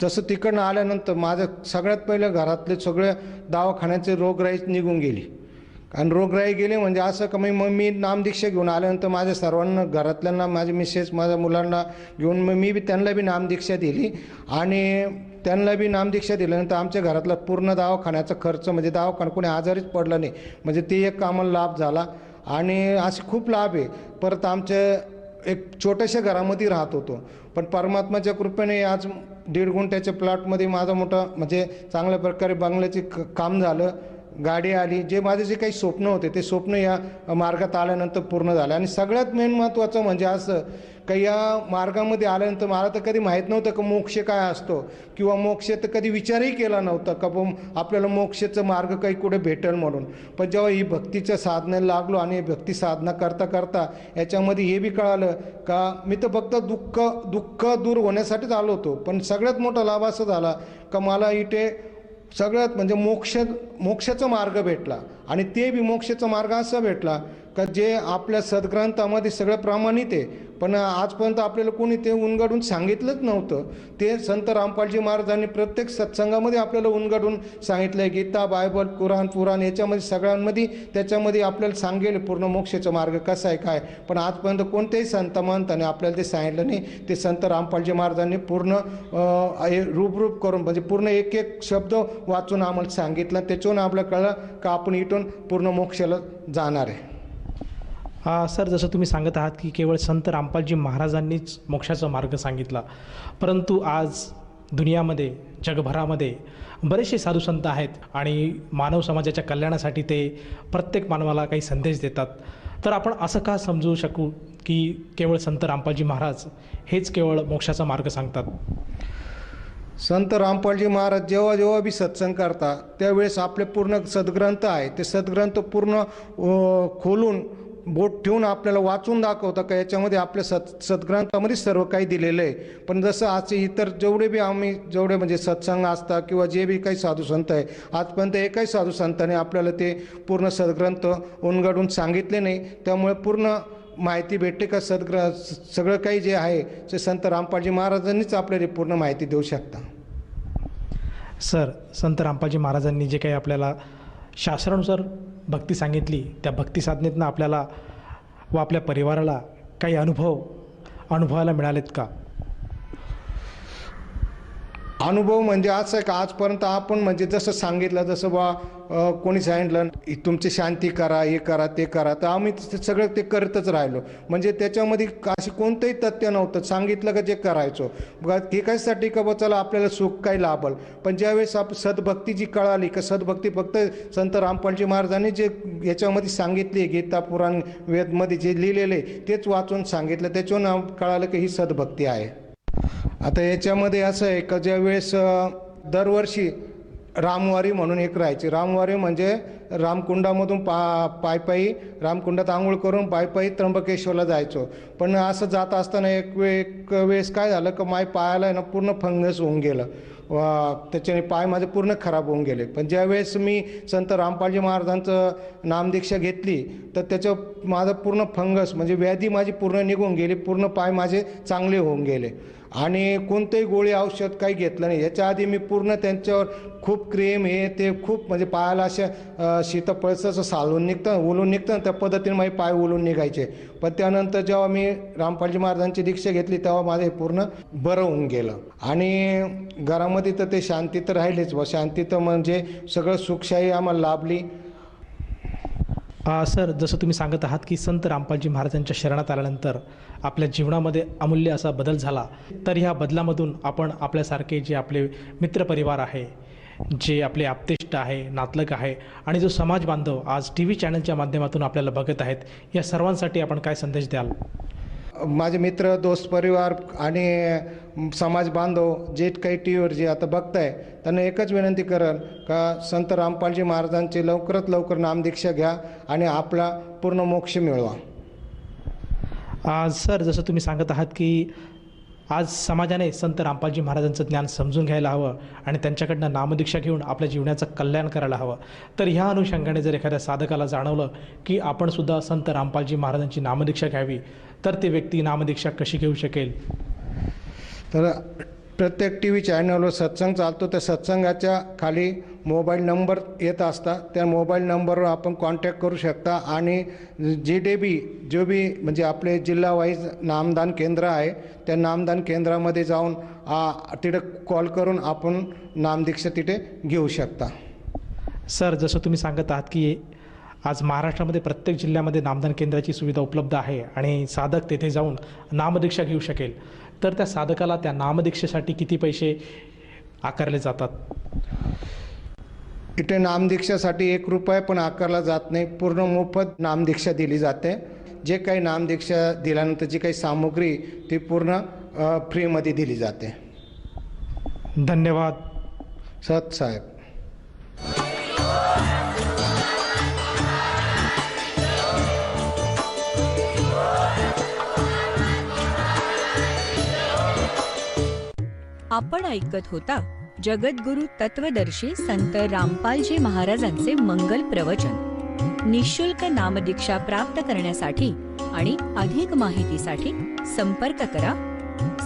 Speaker 6: जसं तिकडनं आल्यानंतर माझं सगळ्यात पहिलं घरातले सगळे दवाखान्याचे रोगराई निघून गेली. आणि रोगराई गेली म्हणजे असं का मग मी नामदीक्षा घेऊन आल्यानंतर माझ्या सर्वांना घरातल्यांना, माझे मिसेस, माझ्या मुलांना घेऊन मग मी त्यांना बी नामदीक्षा दिली. आणि त्यांना बी नामदीक्षा दिल्यानंतर आमच्या घरातला पूर्ण दवाखान्याचा खर्च, म्हणजे दवाखाना कोणी आजारीच पडला नाही, म्हणजे ते एक आम्हाला लाभ झाला. आणि असे खूप लाभ आहे. परत आमच्या एक छोट्याशा घरामध्ये राहत होतो, पण परमात्माच्या कृपेने आज 1.5 गुंठ्याच्या प्लॉटमध्ये माझं मोठं म्हणजे चांगल्या प्रकारे बंगल्याचे काम झालं, गाडी आली. जे काही स्वप्न होते ते स्वप्न या मार्गात आल्यानंतर पूर्ण झालं. आणि सगळ्यात मेन महत्त्वाचं म्हणजे असं का या मार्गामध्ये आल्यानंतर मला तर कधी माहीत नव्हतं का मोक्ष काय असतो, किंवा मोक्ष तर कधी विचारही केला नव्हता का आपल्याला मोक्षाचा मार्ग काही कुठे भेटेल म्हणून. पण जेव्हा ही भक्तीच्या साधनेला लागलो आणि भक्ती साधना करता करता याच्यामध्ये हे बी कळालं का मी तर फक्त दुःख दूर होण्यासाठीच आलो होतो, पण सगळ्यात मोठा लाभ असा झाला का मला इथे सगळ्यात म्हणजे मोक्षाचा मार्ग भेटला. आणि ते बी मोक्षाचा मार्ग असा भेटला का जे आपल्या सद्ग्रंथामध्ये सगळं प्रमाणित आहे, पण आजपर्यंत आपल्याला कोणी ते उलगडून सांगितलंच नव्हतं. ते संत रामपालजी महाराजांनी प्रत्येक सत्संगामध्ये आपल्याला उलगडून सांगितलं आहे. गीता, बायबल, कुराण, पुराण याच्यामध्ये सगळ्यांमध्ये त्याच्यामध्ये आपल्याला सांगेल पूर्ण मोक्षाचा मार्ग कसा आहे काय. पण आजपर्यंत कोणत्याही संत महंताने आपल्याला ते सांगितलं नाही. ते संत रामपालजी महाराजांनी पूर्ण रूप करून म्हणजे पूर्ण एक एक शब्द वाचून आम्हाला सांगितलं. त्याच्यावरून आपल्याला कळलं का आपण इथून पूर्ण मोक्षाला जाणार आहे.
Speaker 5: सर, जसं तुम्ही सांगत आहात की केवळ संत रामपालजी महाराजांनीच मोक्षाचा मार्ग सांगितला, परंतु आज दुनियामध्ये, जगभरामध्ये बरेचसे साधू संत आहेत आणि मानव समाजाच्या कल्याणासाठी ते प्रत्येक मानवाला काही संदेश देतात. तर आपण असं का समजू शकू की केवळ संत रामपालजी महाराज हेच केवळ मोक्षाचा मार्ग सांगतात?
Speaker 6: संत रामपालजी महाराज जेव्हा जेव्हा बी सत्संग करतात त्यावेळेस आपले पूर्ण सद्ग्रंथ आहे ते सद्ग्रंथ पूर्ण खोलून बोट ठेवून आपल्याला वाचून दाखवतं का याच्यामध्ये आपल्या सद्ग्रंथामध्ये सर्व काही दिलेलं आहे. पण जसं आज इतर जेवढे म्हणजे सत्संग असतात किंवा जे बी काही साधू संत आहे आजपर्यंत एकही साधू संतांनी आपल्याला ते पूर्ण सद्ग्रंथ उलगडून सांगितले नाही. त्यामुळे पूर्ण माहिती भेटते का सगळं काही जे आहे ते संत रामपालजी महाराजांनीच आपल्याला पूर्ण माहिती देऊ शकता.
Speaker 5: सर, संत रामपालजी महाराजांनी जे काही आपल्याला शास्त्रानुसार भक्ती सांगितली त्या भक्ती साधनेतनं आपल्याला व आपल्या परिवाराला काही अनुभवायला मिळालेत का?
Speaker 6: अनुभव म्हणजे असं आहे का आजपर्यंत आपण म्हणजे जसं सांगितलं जसं कोणी सांगितलं तुमची शांती करा, हे करा, ते करा, तर आम्ही सगळं ते करतच राहिलो. म्हणजे त्याच्यामध्ये अशी कोणतंही तथ्य नव्हतं. सांगितलं का जे करायचो हे कशासाठी का चला आपल्याला सुख काही लाभल. पण ज्यावेळेस सद्भक्ती जी कळाली का सद्भक्ती फक्त संत रामपालजी महाराजांनी जे याच्यामध्ये सांगितली गीता पुराण वेदमध्ये जे लिहिलेले तेच वाचून सांगितलं त्याच्यावरून कळालं की ही सद्भक्ती आहे. आता याच्यामध्ये असं आहे का ज्यावेळेस दरवर्षी रामवारी म्हणून एक राहायची. रामवारी म्हणजे रामकुंडामधून पायी रामकुंडात आंघोळ करून पायी त्र्यंबकेश्वरला जायचो. पण असं जात असताना एक वेळेस काय झालं का माझ्या पायाला ना पूर्ण फंगस होऊन गेलं. त्याच्याने पाय माझे पूर्ण खराब होऊन गेले. पण ज्यावेळेस मी संत रामपालजी महाराजांचं नामदीक्षा घेतली तर त्याचं माझं पूर्ण फंगस म्हणजे व्याधी माझी पूर्ण निघून गेली. पूर्ण पाय माझे चांगले होऊन गेले आणि कोणतेही गोळी औषध काही घेतलं नाही. याच्या आधी मी पूर्ण त्यांच्यावर खूप क्रीम हे ते खूप म्हणजे पायाला अशा शीतपळसाचं सालून निघतं ओलून निघतं त्या पद्धतीने माझे पाय ओलून निघायचे. पण त्यानंतर जेव्हा मी रामपालजी महाराजांची दीक्षा घेतली तेव्हा माझे पूर्ण बरं होऊन गेलं. आणि घरामध्ये तर ते शांती तर राहिलीच शांती तर म्हणजे सगळं सुखशाही आम्हाला लाभली.
Speaker 5: सर, जसं तुम्ही सांगत आहात की संत रामपालजी महाराजांच्या शरणात आल्यानंतर आपल्या जीवनामध्ये अमूल्य असा बदल झाला. तर ह्या बदलामधून आपण आपल्यासारखे जे आपले मित्रपरिवार आहे, जे आपले आप्तेष्ट आहे, नातलग आहे आणि जो समाज बांधव आज TV चॅनलच्या माध्यमातून आपल्याला बघत आहेत, या सर्वांसाठी आपण काय संदेश द्याल?
Speaker 6: माझे मित्र दोस्त परिवार आणि समाज बांधव जे काही TVवर जे आता बघताय त्यांना एकच विनंती करेल का संत रामपालजी महाराजांची लवकरात लवकर नामदीक्षा घ्या आणि आपला पूर्ण मोक्ष मिळवा.
Speaker 5: सर, जसं तुम्ही सांगत आहात की आज समाजाने संत रामपालजी महाराजांचं ज्ञान समजून घ्यायला हवं आणि त्यांच्याकडनं नामदीक्षा घेऊन आपल्या जीवनाचं कल्याण करायला हवं. तर ह्या अनुषंगाने जर एखाद्या साधकाला जाणवलं की आपण सुद्धा संत रामपालजी महाराजांची नामदीक्षा घ्यावी तर ती व्यक्ती नामदीक्षा कशी घेऊ शकेल?
Speaker 6: तर प्रत्येक TV चॅनलवर सत्संग चालतो त्या सत्संगाच्या खाली मोबाईल नंबर येत असतात. त्या मोबाईल नंबरवर आपण कॉन्टॅक्ट करू शकता आणि जो बी म्हणजे आपले जिल्हा वाईज नामदान केंद्र आहे त्या नामदान केंद्रामध्ये जाऊन तिथे कॉल करून आपण नामदीक्षा तिथे घेऊ शकता.
Speaker 5: सर, जसं तुम्ही सांगत आहात की आज महाराष्ट्रामध्ये प्रत्येक जिल्ह्यामध्ये नामदान केंद्राची सुविधा उपलब्ध आहे आणि साधक तेथे जाऊन नामदीक्षा घेऊ शकेल. तर त्या साधकाला त्या नामदीक्षेसाठी किती पैसे आकारले जातात?
Speaker 6: इथे नामदीक्षासाठी 1 रुपया पण आकारला जात नाही. पूर्ण मोफत नामदीक्षा दिली जाते. जे काही नामदीक्षा दिल्यानंतर जी काही सामुग्री ती पूर्ण फ्रीमध्ये दिली जाते.
Speaker 5: धन्यवाद.
Speaker 6: सत साहेब.
Speaker 1: आपण ऐकत होता जगद्गुरु तत्वदर्शी संत रामपालजी महाराजांचे मंगल प्रवचन. निःशुल्क नामदीक्षा प्राप्त करण्यासाठी आणि अधिक माहितीसाठी संपर्क करा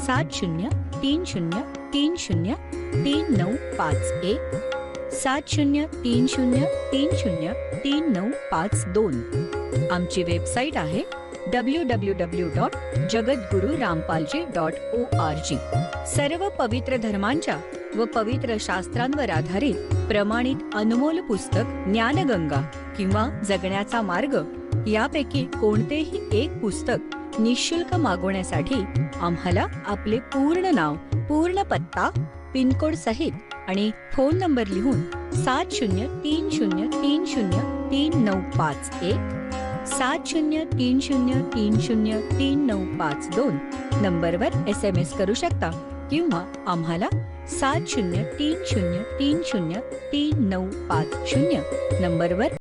Speaker 1: 7030303951 7030303952. आमची वेबसाईट आहे www.jagadgururampalji.org. सर्व पवित्र धर्मांच्या व पवित्र शास्त्रांवर आधारित प्रमाणित अनमोल पुस्तक ज्ञानगंगा किंवा जगण्याचा मार्ग यापैकी कोणतेही एक पुस्तक निःशुल्क मागवण्यासाठी आम्हाला आपले पूर्ण नाव, पूर्ण पत्ता, पिनकोड सहित आणि फोन नंबर लिहून 7030303951 7030303952 नंबरवर SMS करू शकता किंवा आम्हाला 7030303950 नंबरवर